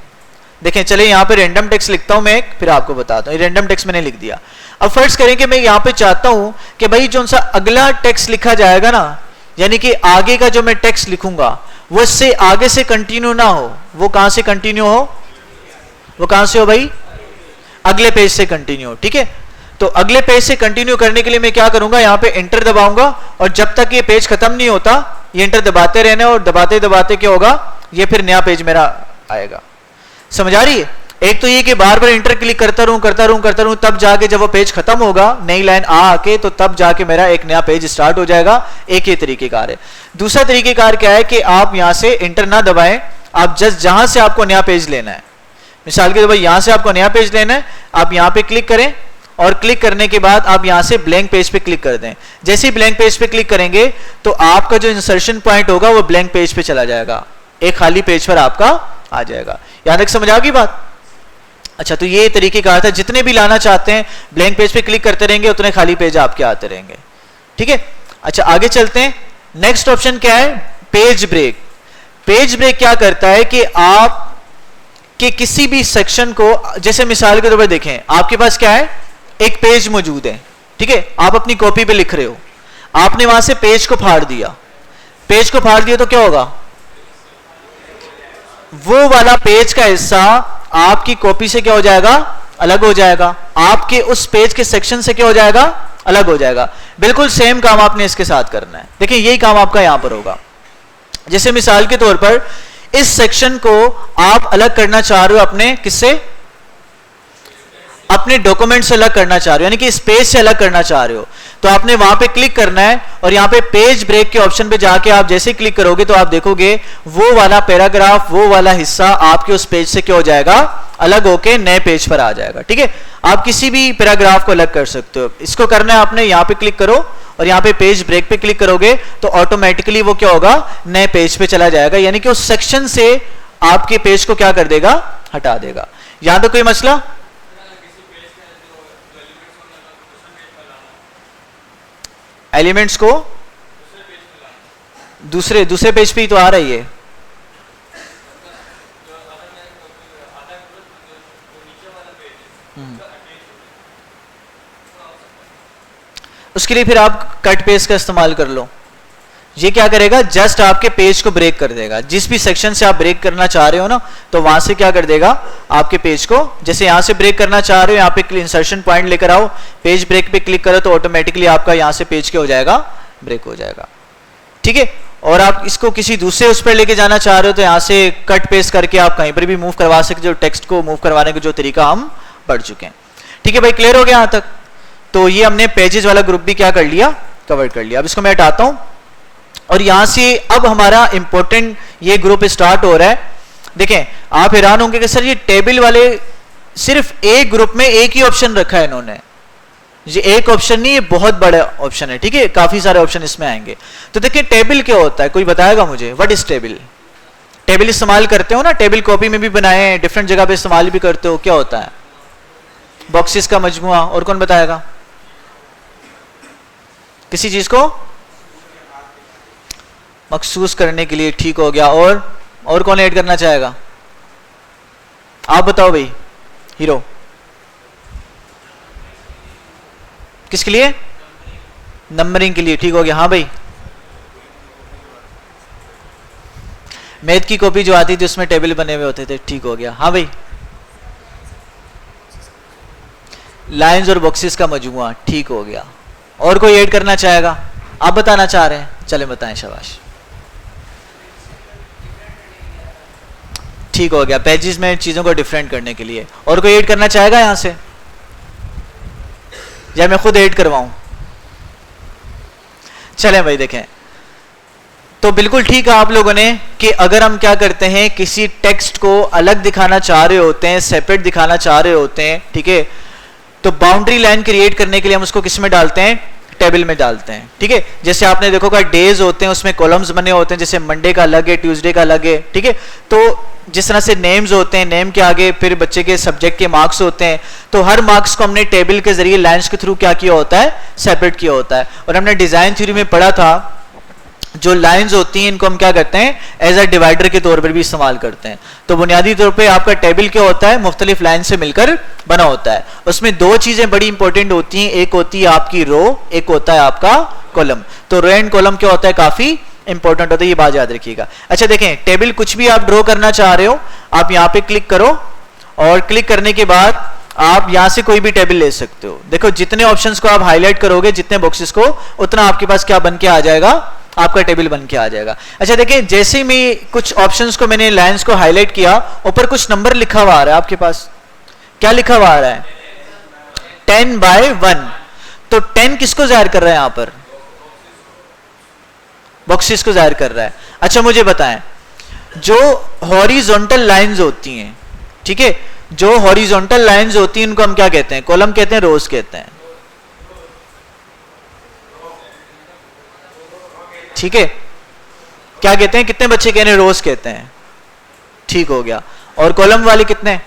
देखें। चले यहां पे रैंडम टेक्स्ट लिखता हूं मैं, फिर आपको बताता हूं। रैंडम टेक्स्ट मैंने लिख दिया। अब फर्ज करें कि मैं यहां पे चाहता हूं कि भाई जो सा अगला टेक्स्ट लिखा जाएगा ना, यानी कि आगे का जो मैं टेक्स्ट लिखूंगा वो इससे आगे से कंटिन्यू ना हो। वो कहां से कंटिन्यू हो, वो कहां से हो भाई, अगले पेज से कंटिन्यू। ठीक है, तो अगले पेज से कंटिन्यू करने के लिए मैं क्या करूंगा, यहां पे एंटर दबाऊंगा और जब तक ये पेज खत्म नहीं होता ये एंटर दबाते रहना और दबाते दबाते क्या होगा, ये फिर नया पेज मेरा आएगा। समझ आ रही है? एक तो ये कि बार बार इंटर क्लिक करता रहूं तब जाके जब वो पेज खत्म होगा, नई लाइन आके, तो तब जाके मेरा एक नया पेज स्टार्ट हो जाएगा। एक ही तरीकेकार है। दूसरा तरीकेकार क्या है कि आप यहां से इंटर ना दबाएं, आप जस्ट जहां से आपको नया पेज लेना है, मिसाल के तौर पर यहां से आपको नया पेज लेना है, आप यहां पे क्लिक करें और क्लिक करने के बाद आप यहां से ब्लैंक पेज पे क्लिक कर दें। जैसे ही ब्लैंक पेज पे क्लिक करेंगे तो आपका जो इंसर्शन पॉइंट होगा वो ब्लैंक पेज पे चला जाएगा, एक खाली पेज पर आपका आ जाएगा। यहां तक समझ आ गई बात? अच्छा, तो ये तरीके का था, जितने भी लाना चाहते हैं ब्लैंक पेज पे क्लिक करते रहेंगे उतने खाली पेज आपके आते रहेंगे। ठीक है, अच्छा आगे चलते हैं। नेक्स्ट ऑप्शन क्या है, पेज ब्रेक। पेज ब्रेक क्या करता है कि आप के किसी भी सेक्शन को, जैसे मिसाल के तौर पर देखें, आपके पास क्या है, एक पेज मौजूद है। ठीक है, आप अपनी कॉपी पे लिख रहे हो, आपने वहां से पेज को फाड़ दिया। पेज को फाड़ दिया तो क्या होगा, वो वाला पेज का हिस्सा आपकी कॉपी से क्या हो जाएगा, अलग हो जाएगा। आपके उस पेज के सेक्शन से क्या हो जाएगा, अलग हो जाएगा। बिल्कुल सेम काम आपने इसके साथ करना है। देखिए यही काम आपका यहां पर होगा। जैसे मिसाल के तौर पर इस सेक्शन को आप अलग करना चाह रहे हो अपने किससे, अपने डॉक्यूमेंट से अलग करना चाह रहे हो, यानी कि इस पेज से अलग करना चाह रहे हो, तो आपने वहां पे क्लिक करना है और यहां पे पेज ब्रेक के ऑप्शन पे जाके आप जैसे क्लिक करोगे तो आप देखोगे वो वाला पैराग्राफ, वो वाला हिस्सा आपके उस पेज से क्या हो जाएगा, अलग होके नए पेज पर आ जाएगा। ठीक है, आप किसी भी पैराग्राफ को अलग कर सकते हो। इसको करना है आपने, यहां पे क्लिक करो और यहां पे पेज ब्रेक पे क्लिक करोगे तो ऑटोमेटिकली वो क्या होगा, नए पेज पे चला जाएगा, यानी कि उस सेक्शन से आपके पेज को क्या कर देगा, हटा देगा। यहां तो कोई मसला? एलिमेंट्स को दूसरे पेज पे ही तो आ रही है। उसके लिए फिर आप कट पेज का इस्तेमाल कर लो। ये क्या करेगा, जस्ट आपके पेज को ब्रेक कर देगा। जिस भी सेक्शन से आप ब्रेक करना चाह रहे हो ना, तो वहां से क्या कर देगा, आपके पेज को, जैसे यहां से ब्रेक करना चाह रहे हो, यहां पे इंसर्शन पॉइंट लेकर आओ, पेज ब्रेक पे क्लिक करो तो ऑटोमेटिकली आपका यहां से पेज क्या हो जाएगा, ब्रेक हो जाएगा। ठीक है, और आप इसको किसी दूसरे उस पर लेके जाना चाह रहे हो तो यहां से कट पेस्ट करके आप कहीं पर भी मूव करवा सकते हो। टेक्स्ट को मूव करवाने का जो तरीका हम पढ़ चुके हैं। ठीक है भाई, क्लियर हो गया यहां तक? तो ये हमने पेजेस वाला ग्रुप भी क्या कर लिया, कवर कर लिया। अब इसको मैं हटाता हूं और यहां से अब हमारा इंपॉर्टेंट ये ग्रुप स्टार्ट हो रहा है। देखें, आप हैरान होंगे कि सर ये टेबल वाले सिर्फ एक ग्रुप में एक ही ऑप्शन रखा है इन्होंने। ये एक ऑप्शन नहीं, ये बहुत बड़ा ऑप्शन है। ठीक है, काफी सारे ऑप्शन इसमें आएंगे। तो देखिए टेबल क्या होता है, कोई बताएगा मुझे, व्हाट इज टेबल? टेबल इस्तेमाल करते हो ना, टेबल कॉपी में भी बनाए हैं, डिफरेंट जगह पे इस्तेमाल भी करते हो, क्या होता है? बॉक्सेस का मजमुआ। और कौन बताएगा किसी चीज को मखसूस करने के लिए? ठीक हो गया। और कौन ऐड करना चाहेगा? आप बताओ भाई हीरो, किसके लिए? नंबरिंग के लिए, ठीक हो गया। हाँ भाई, मैथ की कॉपी जो आती थी उसमें टेबल बने हुए होते थे, ठीक हो गया। हाँ भाई, लाइंस और बॉक्सेस का मजमुआ, ठीक हो गया। और कोई ऐड करना चाहेगा? आप बताना चाह रहे हैं, चले बताएं, शाबाश, ठीक हो गया। पेजेस में चीजों को डिफरेंट करने के लिए। और कोई ऐड करना चाहेगा यहां से, या मैं खुद ऐड करवाऊं? चलें भाई, देखें तो बिल्कुल ठीक है आप लोगों ने कि अगर हम क्या करते हैं, किसी टेक्स्ट को अलग दिखाना चाह रहे होते हैं, सेपरेट दिखाना चाह रहे होते हैं, ठीक है, तो बाउंड्री लाइन क्रिएट करने के लिए हम उसको किस में डालते हैं? टेबल में डालते हैं, ठीक है। जैसे आपने देखो का डेज होते हैं उसमें कॉलम्स बने होते हैं, जैसे मंडे का अलग है, ट्यूसडे का अलग है, ठीक है। तो जिस तरह से नेम्स होते हैं, नेम के आगे फिर बच्चे के सब्जेक्ट के मार्क्स होते हैं, तो हर मार्क्स को हमने टेबल के जरिए लाइंस के थ्रू क्या किया होता है? सेपरेट किया होता है। और हमने डिजाइन थ्योरी में पढ़ा था, जो लाइंस होती हैं इनको हम क्या करते हैं? एज अ डिवाइडर के तौर पर भी इस्तेमाल करते हैं। तो बुनियादी तौर पे आपका टेबल क्या होता है? मुख्तलिफ लाइन से मिलकर बना होता है। उसमें दो चीजें बड़ी इंपॉर्टेंट होती हैं, एक होती है आपकी रो, एक होता है आपका कॉलम। तो रो एंड कॉलम क्या होता है? काफी इंपॉर्टेंट होता है, ये बात याद रखिएगा। अच्छा देखें, टेबल कुछ भी आप ड्रॉ करना चाह रहे हो, आप यहाँ पे क्लिक करो और क्लिक करने के बाद आप यहां से कोई भी टेबल ले सकते हो। देखो जितने ऑप्शंस को आप हाईलाइट करोगे, जितने बॉक्सेस को, उतना आपके पास क्या बन के आ जाएगा? आपका टेबल बन के आ जाएगा। अच्छा देखिए, जैसे ही मैं कुछ ऑप्शंस को, मैंने लाइंस को हाईलाइट किया, ऊपर कुछ नंबर लिखा हुआ आ रहा है आपके पास। क्या लिखा हुआ आ रहा है? 10/1। तो 10 किसको जाहिर कर रहा है? यहां पर बॉक्सेस को जाहिर कर रहा है। अच्छा मुझे बताएं, जो हॉरिजॉन्टल लाइंस होती हैं, ठीक है, जो हॉरिजॉन्टल लाइंस होती हैं उनको हम क्या कहते हैं? कॉलम कहते हैं, रोज कहते हैं, ठीक है। क्या कहते हैं? कितने बच्चे कह रहे हैं? रोज कहते हैं, ठीक हो गया। और कॉलम वाले कितने?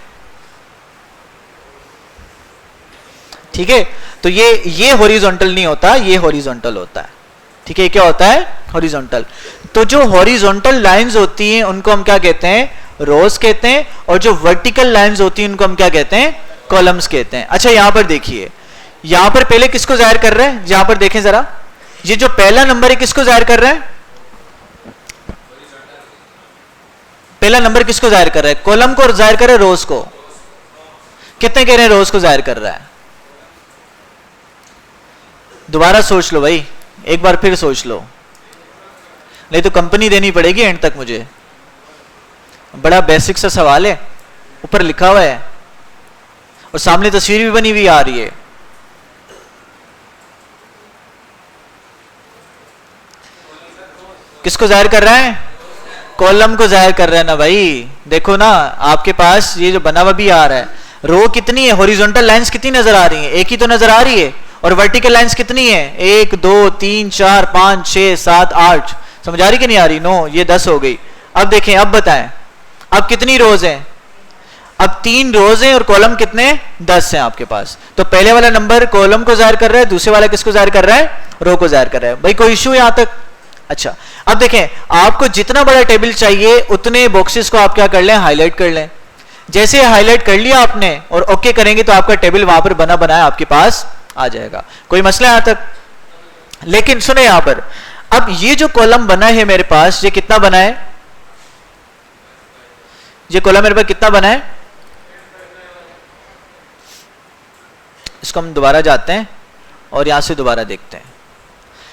ठीक है। तो ये हॉरिजॉन्टल नहीं होता, ये हॉरिजॉन्टल होता है, ठीक है। क्या होता है? हॉरिजॉन्टल। तो जो हॉरिजॉन्टल लाइंस होती हैं उनको हम क्या कहते हैं? रोज कहते हैं। और जो वर्टिकल लाइंस होती हैं उनको हम क्या कहते हैं? कॉलम्स कहते हैं। अच्छा यहां पर देखिए, यहां पर पहले किसको जाहिर कर रहे हैं? यहां पर देखें जरा, ये जो पहला नंबर है किसको जाहिर कर रहा है? पहला नंबर किसको जाहिर कर रहा है? कॉलम को जाहिर कर रहा है, रोज को। कितने कह रहे हैं रोज को जाहिर कर रहा है? दोबारा सोच लो भाई, एक बार फिर सोच लो, नहीं तो कंपनी देनी पड़ेगी एंड तक मुझे। बड़ा बेसिक सा सवाल है, ऊपर लिखा हुआ है और सामने तस्वीर भी बनी हुई आ रही है। किसको जाहिर कर रहा है? कॉलम को जाहिर कर रहा है ना भाई। देखो ना आपके पास ये जो बना हुआ भी आ रहा है, रो कितनी है? हॉरिजॉन्टल लाइंस कितनी नजर आ रही है? एक ही तो नजर आ रही है। और वर्टिकल लाइंस कितनी है? 1 2 3 4 5 6 7 8। समझ आ रही कि नहीं आ रही? 9, ये 10 हो गई। अब देखें, अब बताएं, अब कितनी रोज हैं? अब 3 रोज हैं और कॉलम कितने? 10 हैं आपके पास। तो पहले वाला नंबर कॉलम को जाहिर कर रहा है, दूसरे वाला किसको जाहिर कर रहा है? रो को जाहिर कर रहा है। भाई कोई इश्यू यहां तक? अच्छा अब देखें, आपको जितना बड़ा टेबल चाहिए उतने बॉक्सेस को आप क्या कर लें? हाईलाइट कर लें। जैसे हाईलाइट कर लिया आपने और ओके करेंगे तो आपका टेबल वहां पर बना बनाया आपके पास आ जाएगा। कोई मसला यहां तक? लेकिन सुने यहां पर, अब ये जो कॉलम बना है मेरे पास, ये कितना बना है? ये कॉलम मेरे पास कितना बना है? इसको हम दोबारा जाते हैं और यहां से दोबारा देखते हैं।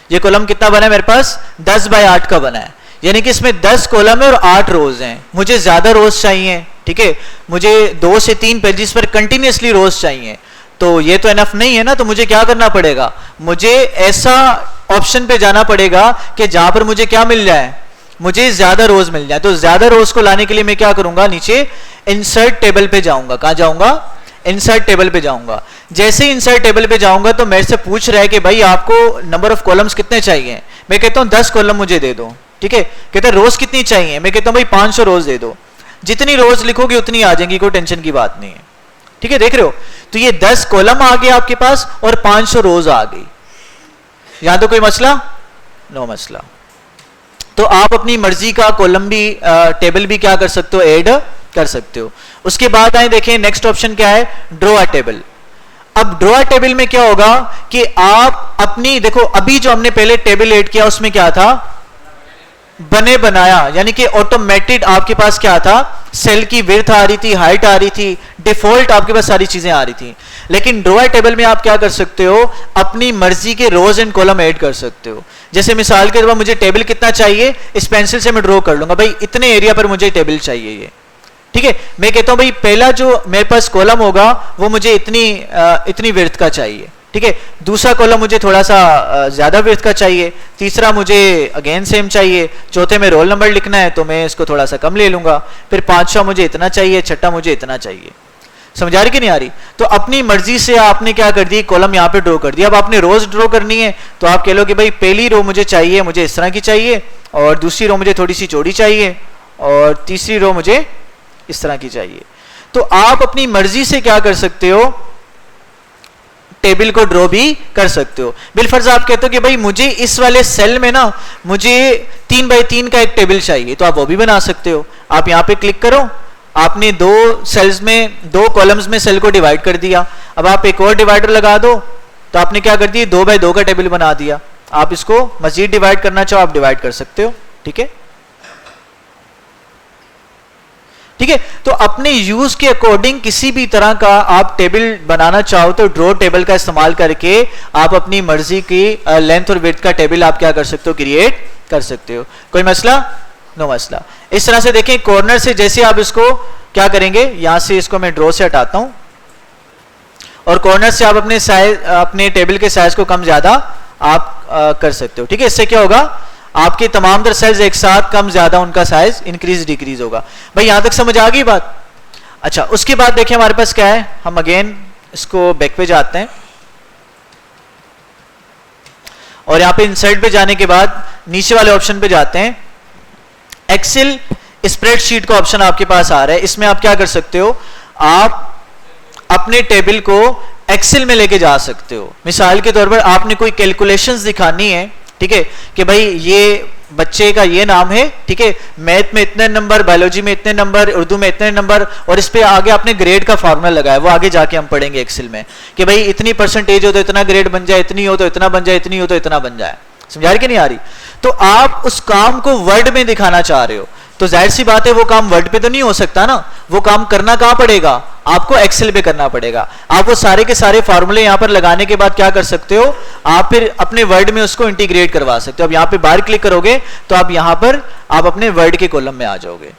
ये कॉलम कितना बना है मेरे पास? 10/8 का बना है, यानी कि इसमें 10 कॉलम है और 8 रोज हैं। मुझे ज्यादा रोज चाहिए, ठीक है, मुझे 2 से 3 पेजेस पर कंटिन्यूसली रोज चाहिए। तो ये तो एनफ नहीं है ना, तो मुझे क्या करना पड़ेगा? मुझे ऐसा ऑप्शन पे जाना पड़ेगा कि जहां पर मुझे क्या मिल जाए? मुझे ज्यादा रोज मिल जाए। तो ज्यादा रोज को लाने के लिए मैं क्या करूंगा? नीचे इंसर्ट टेबल पे जाऊंगा। कहां जाऊंगा? इंसर्ट टेबल पे जाऊंगा। जैसे ही इंसर्ट टेबल पे जाऊंगा तो मेरे से पूछ रहा है कि भाई आपको नंबर ऑफ कॉलम्स कितने चाहिए? मैं कहता हूं 10 कॉलम मुझे दे दो, ठीक है। कहता है रोज कितनी चाहिए? मैं कहता हूं भाई 500 रोज दे दो। जितनी रोज लिखोगे उतनी आ जाएंगी, कोई टेंशन की बात नहीं है, ठीक है। देख रहे हो? तो ये 10 कॉलम आ गए आपके पास और 500 रोज आ गई। यहां तो कोई मसला? नो मसला। तो आप अपनी मर्जी का कॉलम भी टेबल भी क्या कर सकते हो? ऐड कर सकते हो। उसके बाद आए देखें नेक्स्ट ऑप्शन क्या है, ड्रॉ अ टेबल। अब ड्रॉ अ टेबल में क्या होगा कि आप अपनी, देखो अभी जो हमने पहले टेबल ऐड किया उसमें क्या था, बने बनाया, यानी कि ऑटोमेटेड आपके पास क्या था, सेल की विड्थ आ रही थी, हाइट आ रही थी, डिफॉल्ट आपके पास सारी चीजें आ रही थी। लेकिन ड्रॉ टेबल में आप क्या कर सकते हो, अपनी मर्जी के रोज एंड कॉलम ऐड कर सकते हो। जैसे मिसाल के तौर पर मुझे टेबल कितना चाहिए, इस पेंसिल से मैं ड्रॉ कर लूंगा, भाई इतने एरिया पर मुझे टेबल चाहिए ये, ठीक है। मैं कहता हूं भाई पहला जो मेरे पास कॉलम होगा वो मुझे इतनी विड्थ का चाहिए, ठीक है। दूसरा कॉलम मुझे थोड़ा सा ज्यादा विड्थ का चाहिए, तीसरा मुझे अगेन सेम चाहिए, चौथे में रोल नंबर लिखना है तो मैं इसको थोड़ा सा कम ले लूंगा, फिर पांचवा मुझे इतना चाहिए, छठा मुझे इतना चाहिए। समझ आ रही कि नहीं आ रही? तो अपनी मर्जी से आपने क्या कर दी, कॉलम यहाँ पे ड्रॉ कर दिया। अब आपने रोज ड्रॉ करनी है तो आप कह लो कि भाई पहली रो मुझे चाहिए, मुझे इस तरह की चाहिए, और दूसरी रो मुझे थोड़ी सी चौड़ी चाहिए, और तीसरी रो मुझे इस तरह की चाहिए। तो आप अपनी मर्जी से क्या कर सकते हो, टेबल को ड्रॉ भी कर सकते हो। बिलफर्ज आप कहते हो कि भाई मुझे इस वाले सेल में ना मुझे 3 बाई 3 का एक टेबल चाहिए, तो आप वो भी बना सकते हो। आप यहाँ पे क्लिक करो, आपने 2 सेल्स में 2 कॉलम्स में सेल को डिवाइड कर दिया। अब आप एक और डिवाइडर लगा दो, तो आपने क्या कर दिया, 2 बाई 2 का टेबल बना दिया। आप इसको मजीद डिवाइड करना चाहो आप डिवाइड कर सकते हो, ठीक है, ठीक है। तो अपने यूज के अकॉर्डिंग किसी भी तरह का आप टेबल बनाना चाहो तो ड्रॉ टेबल का इस्तेमाल करके आप अपनी मर्जी की लेंथ और विड्थ का टेबल आप क्या कर सकते हो, क्रिएट कर सकते हो। कोई मसला? नो मसला। इस तरह से देखें, कॉर्नर से जैसे आप इसको क्या करेंगे, यहां से इसको मैं ड्रॉ से हटाता हूं, और कॉर्नर से आप अपने साइज, अपने टेबल के साइज को कम ज्यादा आप कर सकते हो, ठीक है। इससे क्या होगा, आपके तमाम दर सेल्स एक साथ कम ज्यादा उनका साइज इंक्रीज डिक्रीज होगा। भाई यहां तक समझ आ गई बात? अच्छा, उसके बाद देखिए हमारे पास क्या है, हम अगेन इसको बैक पे जाते हैं, और यहां पे इंसर्ट पे जाने के बाद नीचे वाले ऑप्शन पे जाते हैं। एक्सेल स्प्रेडशीट का ऑप्शन आपके पास आ रहा है, इसमें आप क्या कर सकते हो, आप अपने टेबल को एक्सेल में लेके जा सकते हो। मिसाल के तौर पर आपने कोई कैलकुलेशंस दिखानी है, ठीक है, कि भाई ये बच्चे का ये नाम है, ठीक है, मैथ में इतने नंबर, बायोलॉजी में इतने नंबर, उर्दू में इतने नंबर, और इस पे आगे आपने ग्रेड का फार्मूला लगाया, वो आगे जाके हम पढ़ेंगे एक्सेल में, कि भाई इतनी परसेंटेज हो तो इतना ग्रेड बन जाए, इतनी हो तो इतना बन जाए, इतनी हो तो इतना बन जाए। समझा रही कि नहीं आ रही? तो आप उस काम को वर्ड में दिखाना चाह रहे हो, तो जाहिर सी बात है वो काम वर्ड पे तो नहीं हो सकता ना, वो काम करना कहां पड़ेगा, आपको एक्सेल पे करना पड़ेगा। आप वो सारे के सारे फार्मूले यहां पर लगाने के बाद क्या कर सकते हो, आप फिर अपने वर्ड में उसको इंटीग्रेट करवा सकते हो। अब यहां पे बाहर क्लिक करोगे तो आप यहां पर आप अपने वर्ड के कॉलम में आ जाओगे,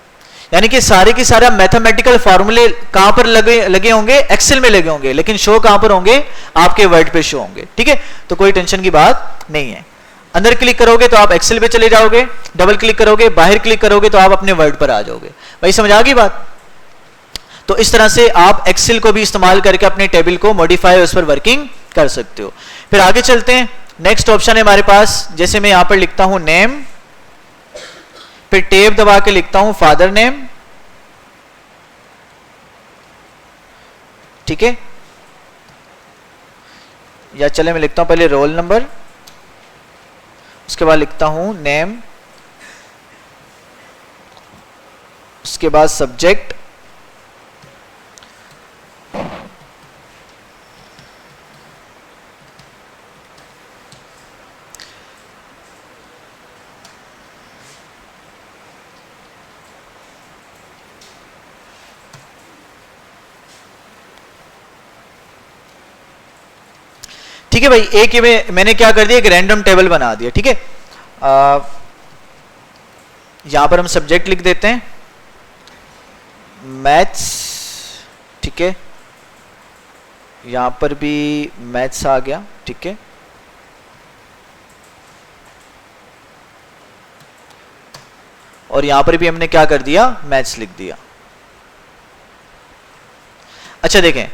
यानी कि सारे के सारा मैथमेटिकल फार्मूले कहां पर लगे होंगे, एक्सेल में लगे होंगे, लेकिन शो कहां पर होंगे, आपके वर्ड पे शो होंगे, ठीक है। तो कोई टेंशन की बात नहीं है। अंदर क्लिक करोगे तो आप एक्सेल पे चले जाओगे, डबल क्लिक करोगे, बाहर क्लिक करोगे तो आप अपने वर्ड पर आ जाओगे। भाई समझ आ गई बात? तो इस तरह से आप एक्सेल को भी इस्तेमाल करके अपने टेबल को मॉडिफाई, उस पर वर्किंग कर सकते हो। फिर आगे चलते हैं, नेक्स्ट ऑप्शन है हमारे पास, जैसे मैं यहां पर लिखता हूं नेम, फिर टेब दबा के लिखता हूं फादर नेम, ठीक है, या चले मैं लिखता हूं पहले रोल नंबर, उसके बाद लिखता हूं नेम, उसके बाद सब्जेक्ट, ठीक है भाई। एक ही में मैंने क्या कर दिया, एक रैंडम टेबल बना दिया, ठीक है। यहां पर हम सब्जेक्ट लिख देते हैं मैथ्स, ठीक है, यहां पर भी मैथ्स आ गया, ठीक है, और यहां पर भी हमने क्या कर दिया, मैथ्स लिख दिया। अच्छा देखें,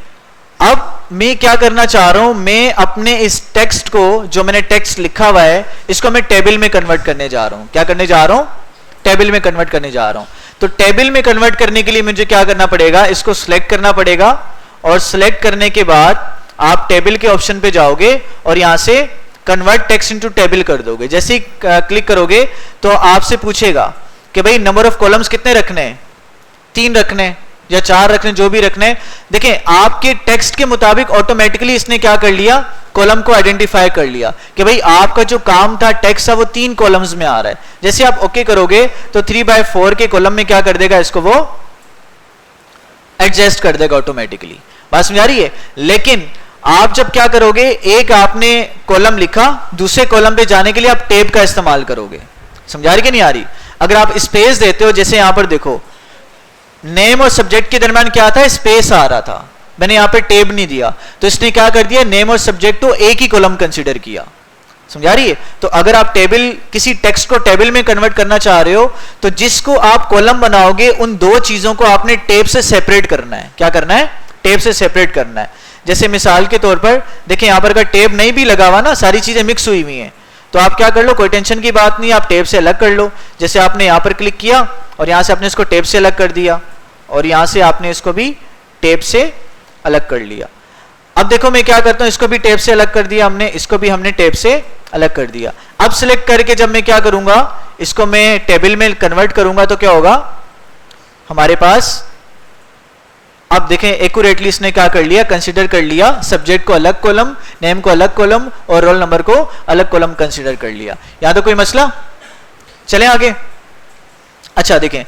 अब मैं क्या करना चाह रहा हूं, मैं अपने इस टेक्स्ट को, जो मैंने टेक्स्ट लिखा हुआ है, इसको मैं टेबल में कन्वर्ट करने जा रहा हूं। क्या करने जा रहा हूं, टेबल में कन्वर्ट करने जा रहा हूं। तो टेबल में कन्वर्ट करने के लिए मुझे क्या करना पड़ेगा, इसको सिलेक्ट करना पड़ेगा, और सिलेक्ट करने के बाद आप टेबल के ऑप्शन पे जाओगे और यहां से कन्वर्ट टेक्स्ट इनटू टेबल कर दोगे। जैसे ही क्लिक करोगे तो आपसे पूछेगा कि भाई नंबर ऑफ कॉलम्स कितने रखने हैं, 3 रखने, या 4 रखने, जो भी रखने। देखें आपके टेक्स्ट के मुताबिक ऑटोमेटिकली इसने क्या कर लिया, कॉलम को आइडेंटिफाई कर लिया कि भाई आपका जो काम था टेक्स्ट था वो 3 कॉलम्स में आ रहा है। जैसे आप ओके करोगे तो 3/4 के कॉलम में क्या कर देगा, इसको वो एडजस्ट कर देगा ऑटोमेटिकली। बात समझ आ रही है? लेकिन आप जब क्या करोगे, एक आपने कॉलम लिखा, दूसरे कॉलम पे जाने के लिए आप टेब का इस्तेमाल करोगे। समझ आ रही कि नहीं आ रही? अगर आप स्पेस देते हो, जैसे यहां पर देखो नेम और सब्जेक्ट के दरमियान क्या था, स्पेस आ रहा था, मैंने यहां पे टेब नहीं दिया, तो इसने क्या कर दिया, नेम और सब्जेक्ट को एक ही कॉलम कंसीडर किया। समझा रही है? तो अगर आप टेबल, किसी टेक्स्ट को टेबल में कन्वर्ट करना चाह रहे हो तो जिसको आप कॉलम बनाओगे उन दो चीजों को आपने टेब से सेपरेट करना है। क्या करना है? टेब से सेपरेट करना है। जैसे मिसाल के तौर पर देखें, यहां पर अगर टेब नहीं भी लगा हुआ ना, सारी चीजें मिक्स हुई हुई हैं, तो आप क्या कर लो, कोई टेंशन की बात नहीं, आप टेब से अलग कर लो। जैसे आपने यहां पर क्लिक किया और यहां से आपने इसको टेब से अलग कर दिया, और यहां से आपने इसको भी टेब से अलग कर लिया। अब देखो मैं क्या करता हूं, इसको भी टेब से अलग कर दिया हमने, इसको भी हमने टेब से अलग कर दिया। अब सिलेक्ट करके जब मैं क्या करूंगा, इसको मैं टेबल में कन्वर्ट करूंगा तो क्या होगा हमारे पास, अब देखें एक्यूरेटली इसने क्या कर लिया, कंसीडर कर लिया, सब्जेक्ट को अलग कॉलम, नेम को अलग कॉलम और रोल नंबर को अलग कॉलम कंसीडर कर लिया। यहां तो कोई मसला? चलें आगे। अच्छा देखें,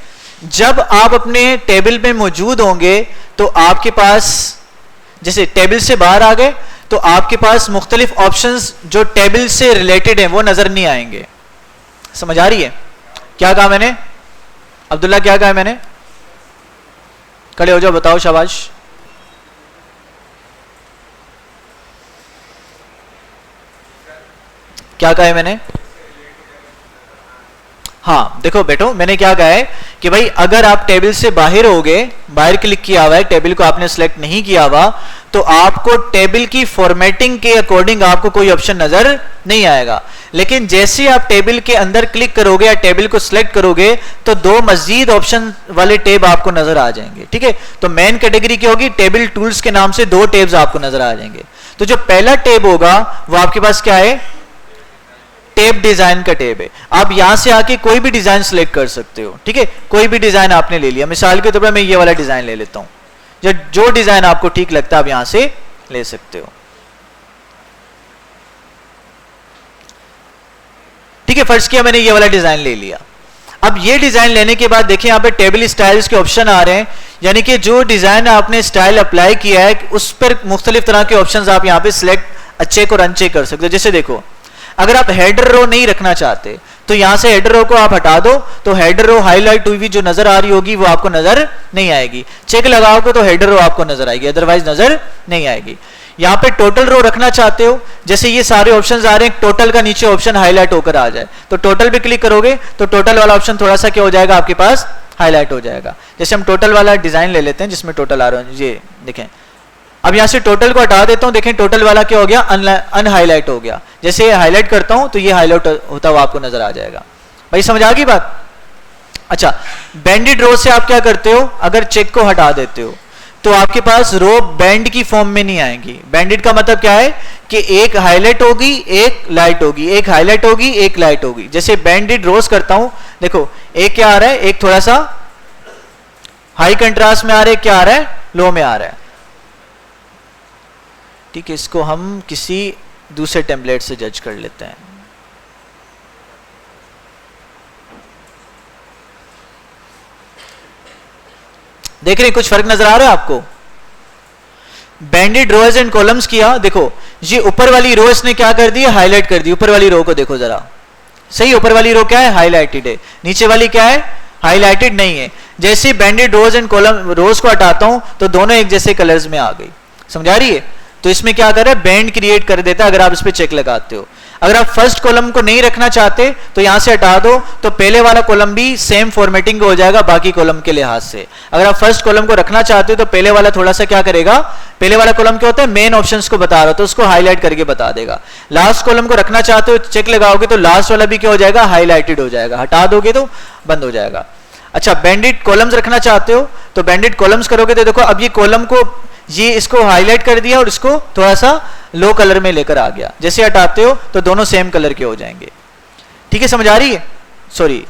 जब आप अपने टेबल में मौजूद होंगे तो आपके पास, जैसे टेबल से बाहर आ गए तो आपके पास मुख्तलिफ ऑप्शंस जो टेबल से रिलेटेड हैं वो नजर नहीं आएंगे। समझ आ रही है? क्या कहा मैंने? अब्दुल्ला क्या कहा मैंने? खड़े हो जाओ, बताओ, शाबाश। क्या कहा है मैंने? हाँ देखो बेटो, मैंने क्या कहा है कि भाई अगर आप टेबल से बाहर हो गए, बाहर क्लिक किया हुआ है, टेबल को आपने सिलेक्ट नहीं किया हुआ, तो आपको टेबल की फॉर्मेटिंग के अकॉर्डिंग आपको कोई ऑप्शन नजर नहीं आएगा। लेकिन जैसे आप टेबल के अंदर क्लिक करोगे या टेबल को सिलेक्ट करोगे तो दो मजीद ऑप्शन वाले टेब आपको नजर आ जाएंगे। ठीक है, तो मेन कैटेगरी क्या होगी, टेबल टूल्स के नाम से दो टेब्स आपको नजर आ जाएंगे। तो जो पहला टेब होगा वो आपके पास क्या है, टेब डिजाइन का टेब है। आप यहां से आके कोई भी डिजाइन सिलेक्ट कर सकते हो। ठीक है, कोई भी डिजाइन आपने ले लिया, मिसाल के तौर पर मैं ये वाला डिजाइन ले लेता हूं, जो डिजाइन आपको ठीक लगता है आप यहां से ले सकते हो। ठीक है, फर्ज किया मैंने ये वाला डिजाइन ले लिया। अब ये डिजाइन लेने के बाद देखिए यहां पे टेबल स्टाइल्स के ऑप्शन आ रहे हैं, यानी कि जो डिजाइन आपने स्टाइल अप्लाई किया है उस पर मुख्तलिफ तरह के ऑप्शंस आप यहां पे सिलेक्ट अनचेक और अनचेक कर सकते हो। जैसे देखो, अगर आप हेडर रो नहीं रखना चाहते तो यहां से हेडर रो को आप हटा दो, तो हेडर रो हाईलाइट हुई जो नजर आ रही होगी वो आपको नजर नहीं आएगी। चेक लगाओगे तो हेडर रो आपको नजर आएगी, अदरवाइज नजर नहीं आएगी। यहां पे टोटल रो रखना चाहते हो, जैसे ये सारे ऑप्शंस आ रहे हैं, टोटल का नीचे ऑप्शन हाईलाइट होकर आ जाए, तो टोटल पे क्लिक करोगे तो टोटल वाला ऑप्शन थोड़ा सा क्या हो जाएगा, आपके पास हाईलाइट हो जाएगा। जैसे हम टोटल वाला डिजाइन ले लेते हैं जिसमें टोटल आ रहा है, ये देखें। अब यहां से टोटल को हटा देता हूं, देखें टोटल वाला क्या हो गया, अनहाईलाइट हो गया। जैसे हाईलाइट करता हूं तो ये हाईलाइट होता हुआ आपको नजर आ जाएगा। भाई समझ आ गई बात? अच्छा, बैंडेड रो से आप क्या करते हो, अगर चेक को हटा देते हो तो आपके पास रो बैंड की फॉर्म में नहीं आएंगी। बैंडेड का मतलब क्या है कि एक हाईलाइट होगी, एक लाइट होगी, एक हाईलाइट होगी, एक लाइट होगी। जैसे बैंडेड रोज करता हूं, देखो एक क्या आ रहा है, एक थोड़ा सा हाई कंट्रास्ट में आ रहा है, क्या आ रहा है, लो में आ रहा है। ठीक है, इसको हम किसी दूसरे टेम्पलेट से जज कर लेते हैं। देख रहे हैं कुछ फर्क नजर आ रहा है आपको? बैंडेड रोज एंड कॉलम्स किया, देखो ये ऊपर वाली रो इसने क्या कर दी, हाईलाइट कर दी। ऊपर वाली रो को देखो जरा, सही, ऊपर वाली रो क्या है, हाईलाइटेड है, नीचे वाली क्या है, हाईलाइटेड नहीं है। जैसे बैंडेड रोज एंड कॉलम रोज को हटाता हूं तो दोनों एक जैसे कलर्स में आ गई। समझा रही है? तो इसमें क्या कर रहा है, बैंड क्रिएट कर देता है अगर आप इस पे चेक लगाते हो। अगर आप फर्स्ट कॉलम को नहीं रखना चाहते तो यहां से हटा दो, तो पहले वाला कॉलम भी सेम फॉर्मेटिंग हो जाएगा बाकी कॉलम के लिहाज से। अगर आप फर्स्ट कॉलम को रखना चाहते हो तो पहले वाला थोड़ा सा क्या करेगा, पहले वाला कॉलम क्या होता है, मेन ऑप्शंस को बता रहा हो तो उसको हाईलाइट करके बता देगा। लास्ट कॉलम को रखना चाहते हो, चेक लगाओगे तो लास्ट वाला भी क्या हो जाएगा, हाईलाइटेड हो जाएगा। हटा दोगे तो बंद हो जाएगा। अच्छा, बैंडेड कॉलम्स रखना चाहते हो तो बैंडेड कॉलम्स करोगे तो देखो अब ये कॉलम को, ये इसको हाईलाइट कर दिया और इसको थोड़ा सा लो कलर में लेकर आ गया। जैसे हटाते हो तो दोनों सेम कलर के हो जाएंगे। ठीक है, समझ आ रही है? सॉरी,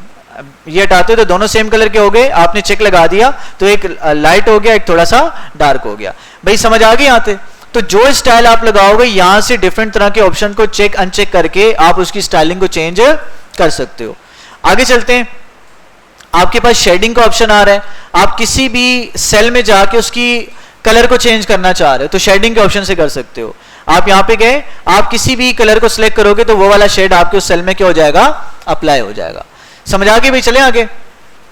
ये हटाते हो तो दोनों सेम कलर के हो गए, आपने चेक लगा दिया तो एक लाइट हो गया, एक थोड़ा सा डार्क हो गया। भाई समझ आ गई यहाँ पे? तो जो स्टाइल आप लगाओगे यहां से डिफरेंट तरह के ऑप्शन को चेक अनचेक करके आप उसकी स्टाइलिंग को चेंज कर सकते हो। आगे चलते हैं, आपके पास शेडिंग का ऑप्शन आ रहा है। आप किसी भी सेल में जाके उसकी कलर को चेंज करना चाह रहे हो तो शेडिंग के ऑप्शन से कर सकते हो। आप यहां पे गए, आप किसी भी कलर को सिलेक्ट करोगे तो वो वाला शेड आपके उस सेल में क्या हो जाएगा, अप्लाई हो जाएगा। समझ आ गई भाई? चले आगे।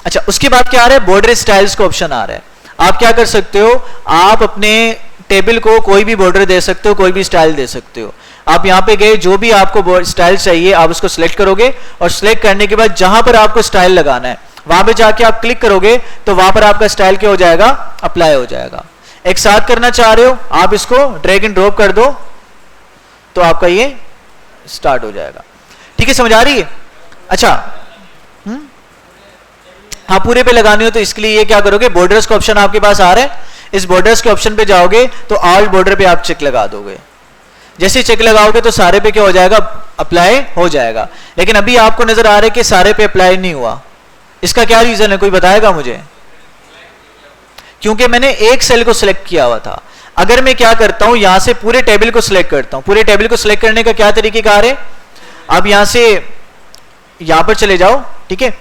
अच्छा, उसके बाद क्या आ रहा है, बॉर्डर स्टाइल्स का ऑप्शन आ रहा है। आप क्या कर सकते हो, आप अपने टेबल को कोई भी बॉर्डर दे सकते हो, कोई भी स्टाइल दे सकते हो। आप यहां पे गए, जो भी आपको स्टाइल चाहिए आप उसको सिलेक्ट करोगे और सिलेक्ट करने के बाद जहां पर आपको स्टाइल लगाना है वहां पे जाके आप क्लिक करोगे तो वहां पर आपका स्टाइल क्या हो जाएगा, अप्लाई हो जाएगा। एक साथ करना चाह रहे हो आप इसको ड्रैग एंड ड्रॉप कर दो तो आपका ये स्टार्ट हो जाएगा। ठीक है, समझ आ रही है? अच्छा, हाँ, पूरे पे लगाने हो तो इसके लिए ये क्या करोगे, बॉर्डर्स का ऑप्शन आपके पास आ रहा है, इस बॉर्डर्स के ऑप्शन पे जाओगे तो ऑल बॉर्डर पे आप चेक लगा दोगे। जैसे चेक लगाओगे तो सारे पे क्या हो जाएगा, अप्लाई हो जाएगा। लेकिन अभी आपको नजर आ रहा है कि सारे पे अप्लाई नहीं हुआ, इसका क्या रीजन है, कोई बताएगा मुझे? क्योंकि मैंने एक सेल को सिलेक्ट किया हुआ था। अगर मैं क्या करता हूं, यहां से पूरे टेबल को सिलेक्ट करता हूं, पूरे टेबल को सिलेक्ट करने का क्या तरीकेकार है, आप यहां से यहां पर चले जाओ, ठीक है,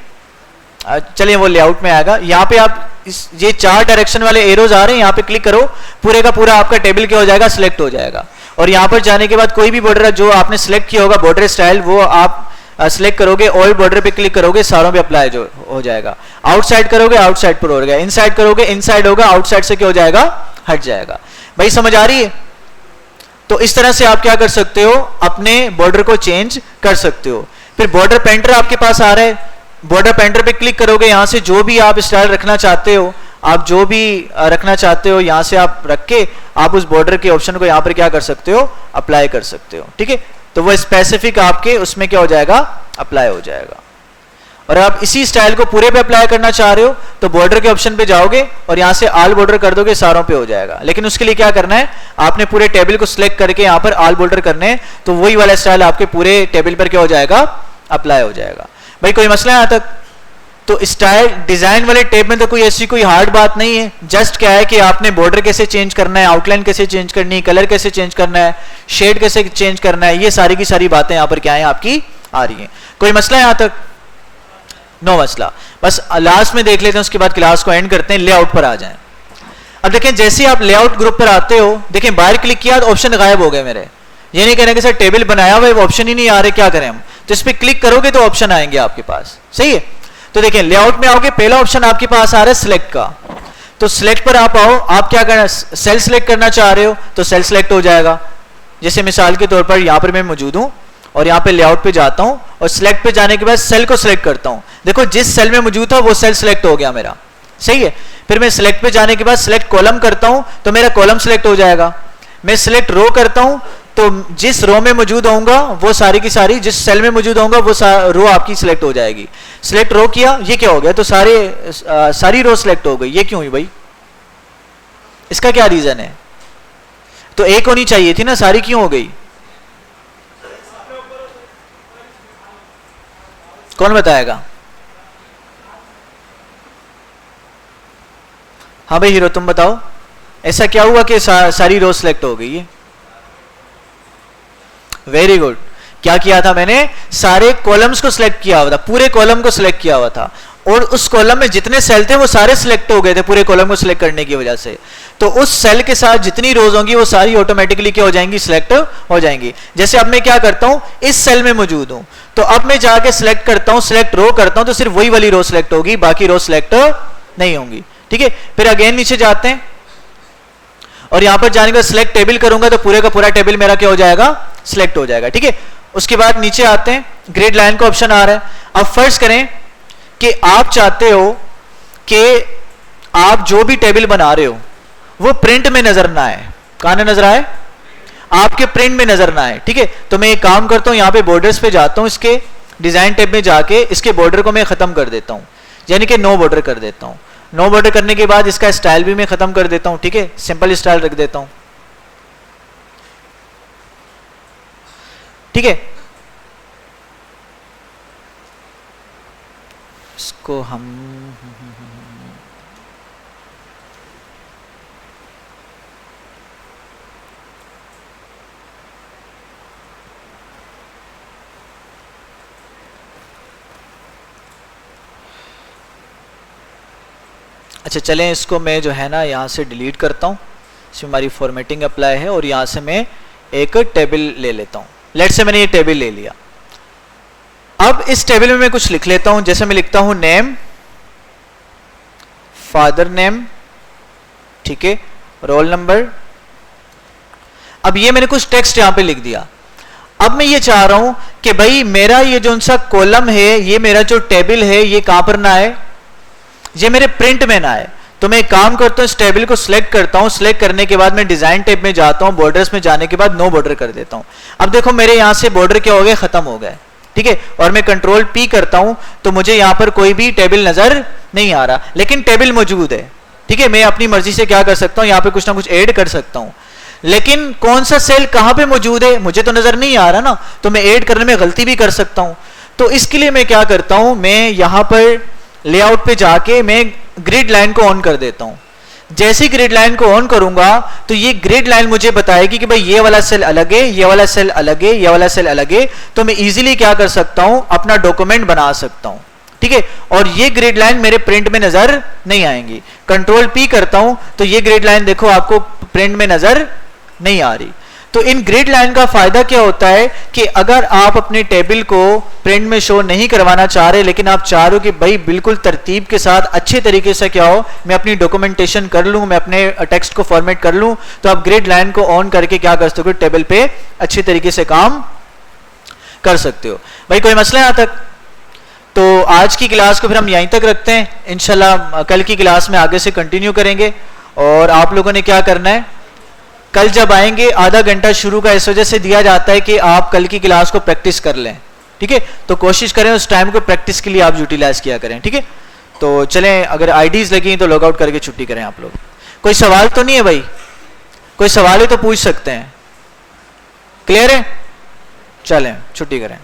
चलिए वो लेआउट में आएगा। यहां पे आप ये 4 डायरेक्शन वाले एरोज आ रहे हैं, यहां पे क्लिक करो, पूरे का पूरा आपका टेबल क्या हो जाएगा, सिलेक्ट हो जाएगा। और यहां पर जाने के बाद कोई भी बॉर्डर जो आपने सिलेक्ट किया होगा बॉर्डर स्टाइल, वो आप सिलेक्ट करोगे, ऑल बॉर्डर पे क्लिक करोगे, सारों पे अप्लाई जो हो जाएगा। आउटसाइड करोगे, आउटसाइड पर हो गया, इनसाइड करोगे, इनसाइड होगा, आउटसाइड से क्या हो जाएगा, हट जाएगा। भाई समझ आ रही है? तो इस तरह से आप क्या कर सकते हो, अपने बॉर्डर को चेंज कर सकते हो। फिर बॉर्डर पेंटर आपके पास आ रहा है, बॉर्डर पेंटर पे क्लिक करोगे, यहां से जो भी आप स्टाइल रखना चाहते हो, आप जो भी रखना चाहते हो यहां से आप रख के आप उस बॉर्डर के ऑप्शन को यहां पर क्या कर सकते हो, अप्लाई कर सकते हो। ठीक है, तो वो स्पेसिफिक आपके उसमें क्या हो जाएगा, अप्लाई हो जाएगा। और आप इसी स्टाइल को पूरे पे अप्लाई करना चाह रहे हो तो बॉर्डर के ऑप्शन पे जाओगे और यहां से ऑल बॉर्डर कर दोगे, सारों पे हो जाएगा। लेकिन उसके लिए क्या करना है, आपने पूरे टेबल को सिलेक्ट करके यहां पर ऑल बॉर्डर करने हैं, तो वही वाला स्टाइल आपके पूरे टेबल पर क्या हो जाएगा, अप्लाई हो जाएगा। भाई कोई मसला है यहां तक? तो स्टाइल डिजाइन वाले टेब में तो कोई ऐसी कोई हार्ड बात नहीं है, जस्ट क्या है कि आपने बॉर्डर कैसे चेंज करना है, आउटलाइन कैसे चेंज करनी है, कलर कैसे चेंज करना है, शेड कैसे चेंज करना है, ये सारी की सारी बातें यहां पर क्या है आपकी आ रही है। कोई मसला है यहां तक? नो मसला। बस लास्ट में देख लेते हैं, उसके बाद क्लास को एंड करते हैं, लेआउट पर आ जाएं। अब देखें, जैसे आप लेआउट ग्रुप पर आते हो, देखें बाहर क्लिक किया तो ऑप्शन गायब हो गए मेरे। ये नहीं कहने के सर टेबल बनाया हुआ है वो ऑप्शन ही नहीं आ रहे, क्या करें हम? तो इस पर क्लिक करोगे तो ऑप्शन आएंगे आपके पास, सही है। तो देखें लेआउट में आओगे, पहला ऑप्शन आपके पास आ रहा है सिलेक्ट का, तो सिलेक्ट पर आप आओ, आप क्या करना, सेल सिलेक्ट करना चाह रहे हो तो सेल सिलेक्ट हो जाएगा। जैसे मिसाल के तौर पर यहां पर मैं मौजूद हूं और यहां पे लेआउट पे जाता हूं और सिलेक्ट पे जाने के बाद सेल को सिलेक्ट करता हूं, देखो जिस सेल में मौजूद था वो सेल सिलेक्ट हो गया मेरा, सही है। फिर मैं सिलेक्ट पे जाने के बाद सिलेक्ट कॉलम करता हूं तो मेरा कॉलम सिलेक्ट हो जाएगा। मैं सिलेक्ट रो करता हूं तो जिस रो में मौजूद होऊंगा वो सारी की सारी, जिस सेल में मौजूद होऊंगा वो रो आपकी सिलेक्ट हो जाएगी। सिलेक्ट रो किया, ये क्या हो गया, तो सारी रो सिलेक्ट हो गई। ये क्यों हुई भाई, इसका क्या रीजन है? तो एक होनी चाहिए थी ना, सारी क्यों हो गई? कौन बताएगा? हाँ भाई हीरो तुम बताओ, ऐसा क्या हुआ कि सारी रो सिलेक्ट हो गई है? Very good. क्या किया था मैंने, सारे कॉलम्स को सिलेक्ट किया हुआ था, पूरे कॉलम को सिलेक्ट किया हुआ था और उस कॉलम में जितने सेल थे वो सारे सिलेक्ट हो गए थे पूरे कॉलम को सिलेक्ट करने की वजह से। तो उस सेल के साथ जितनी रोज होंगी वो सारी ऑटोमेटिकली क्या हो जाएंगी, सिलेक्ट हो जाएंगी। जैसे अब मैं क्या करता हूं, इस सेल में मौजूद हूं तो अब मैं जाके सिलेक्ट करता हूं, सिलेक्ट रो करता हूं तो सिर्फ वही वाली रो सिलेक्ट होगी, बाकी रो सिलेक्ट नहीं होंगी। ठीक है, फिर अगेन नीचे जाते हैं और यहां पर जाने के बाद सिलेक्ट टेबल करूंगा तो पूरे का पूरा टेबल मेरा क्या हो जाएगा, सिलेक्ट हो जाएगा। ठीक है, उसके बाद नीचे आते हैं, ग्रिड लाइन का ऑप्शन आ रहा है। अब फर्ज करें कि आप चाहते हो कि आप जो भी टेबल बना रहे हो वो प्रिंट में नजर ना आए, कहां नजर आए, आपके प्रिंट में नजर ना आए। ठीक है, तो मैं एक काम करता हूं, यहां पे बॉर्डर्स पे जाता हूं, इसके डिजाइन टैब में जाके इसके बॉर्डर को मैं खत्म कर देता हूं, यानी कि नो बॉर्डर कर देता हूं। नो बॉर्डर करने के बाद इसका स्टाइल भी मैं खत्म कर देता हूं। ठीक है, सिंपल स्टाइल रख देता हूं। ठीक है, इसको हम अच्छा चलें, इसको मैं जो है ना यहाँ से डिलीट करता हूँ, इसमें हमारी फॉर्मेटिंग अप्लाई है, और यहाँ से मैं एक टेबल ले लेता हूँ। लेट से मैंने ये टेबल ले लिया। अब इस टेबल में मैं कुछ लिख लेता हूँ, जैसे मैं लिखता हूँ नेम, फादर नेम, ठीक है, रोल नंबर। अब ये मैंने कुछ टेक्स्ट यहाँ पे लिख दिया। अब मैं ये चाह रहा हूं कि भाई मेरा ये जो सा कॉलम है, ये मेरा जो टेबल है, ये कहां पर ना आए, ये मेरे प्रिंट में ना आए। तो मैं एक काम करता हूं, इस टेबल को सिलेक्ट करता हूं, सिलेक्ट करने के बाद मैं डिजाइन टैब में जाता हूं, बॉर्डर्स में जाने के बाद नो बॉर्डर कर देता हूं। अब देखो मेरे यहां से बॉर्डर क्या हो गए, खत्म हो गए, ठीक है। और मैं कंट्रोल पी करता हूं तो मुझे यहां पर कोई भी टेबल नजर नहीं आ रहा, लेकिन टेबल मौजूद है, ठीक है। मैं अपनी मर्जी से क्या कर सकता हूं, यहां पे कुछ ना कुछ ऐड कर सकता हूं, लेकिन कौन सा सेल कहां पे मौजूद है मुझे तो नजर नहीं आ रहा ना, तो मैं ऐड करने में गलती भी कर सकता हूं। तो इसके लिए मैं क्या करता हूं, मैं यहां पर लेआउट पे जाके मैं ग्रिड लाइन को ऑन कर देता हूं। जैसे ही ग्रिड लाइन को ऑन करूंगा तो ये ग्रिड लाइन मुझे बताएगी कि भाई ये वाला सेल अलग है, ये वाला सेल अलग है, ये वाला सेल अलग है। तो मैं इजीली क्या कर सकता हूं, अपना डॉक्यूमेंट बना सकता हूं, ठीक है। और ये ग्रिड लाइन मेरे प्रिंट में नजर नहीं आएंगी। कंट्रोल पी करता हूं तो ये ग्रिड लाइन देखो आपको प्रिंट में नजर नहीं आ रही। तो इन ग्रिड लाइन का फायदा क्या होता है कि अगर आप अपने टेबल को प्रिंट में शो नहीं करवाना चाह रहे, लेकिन आप चाह रहे हो कि भाई बिल्कुल तरतीब के साथ अच्छे तरीके से क्या हो, मैं अपनी डॉक्यूमेंटेशन कर लूं, मैं अपने टेक्स्ट को फॉर्मेट कर लूं, तो आप ग्रिड लाइन को ऑन करके क्या कर सकते हो, टेबल पे अच्छे तरीके से काम कर सकते हो। भाई कोई मसला यहां तक? तो आज की क्लास को फिर हम यहीं तक रखते हैं, इंशाल्लाह कल की क्लास में आगे से कंटिन्यू करेंगे। और आप लोगों ने क्या करना है, कल जब आएंगे आधा घंटा शुरू का इस वजह से दिया जाता है कि आप कल की क्लास को प्रैक्टिस कर लें, ठीक है। तो कोशिश करें उस टाइम को प्रैक्टिस के लिए आप यूटिलाइज किया करें, ठीक है। तो चलें, अगर आईडीज लगी तो लॉग आउट करके छुट्टी करें आप लोग। कोई सवाल तो नहीं है भाई? कोई सवाल है तो पूछ सकते हैं, क्लियर है? चलें छुट्टी करें।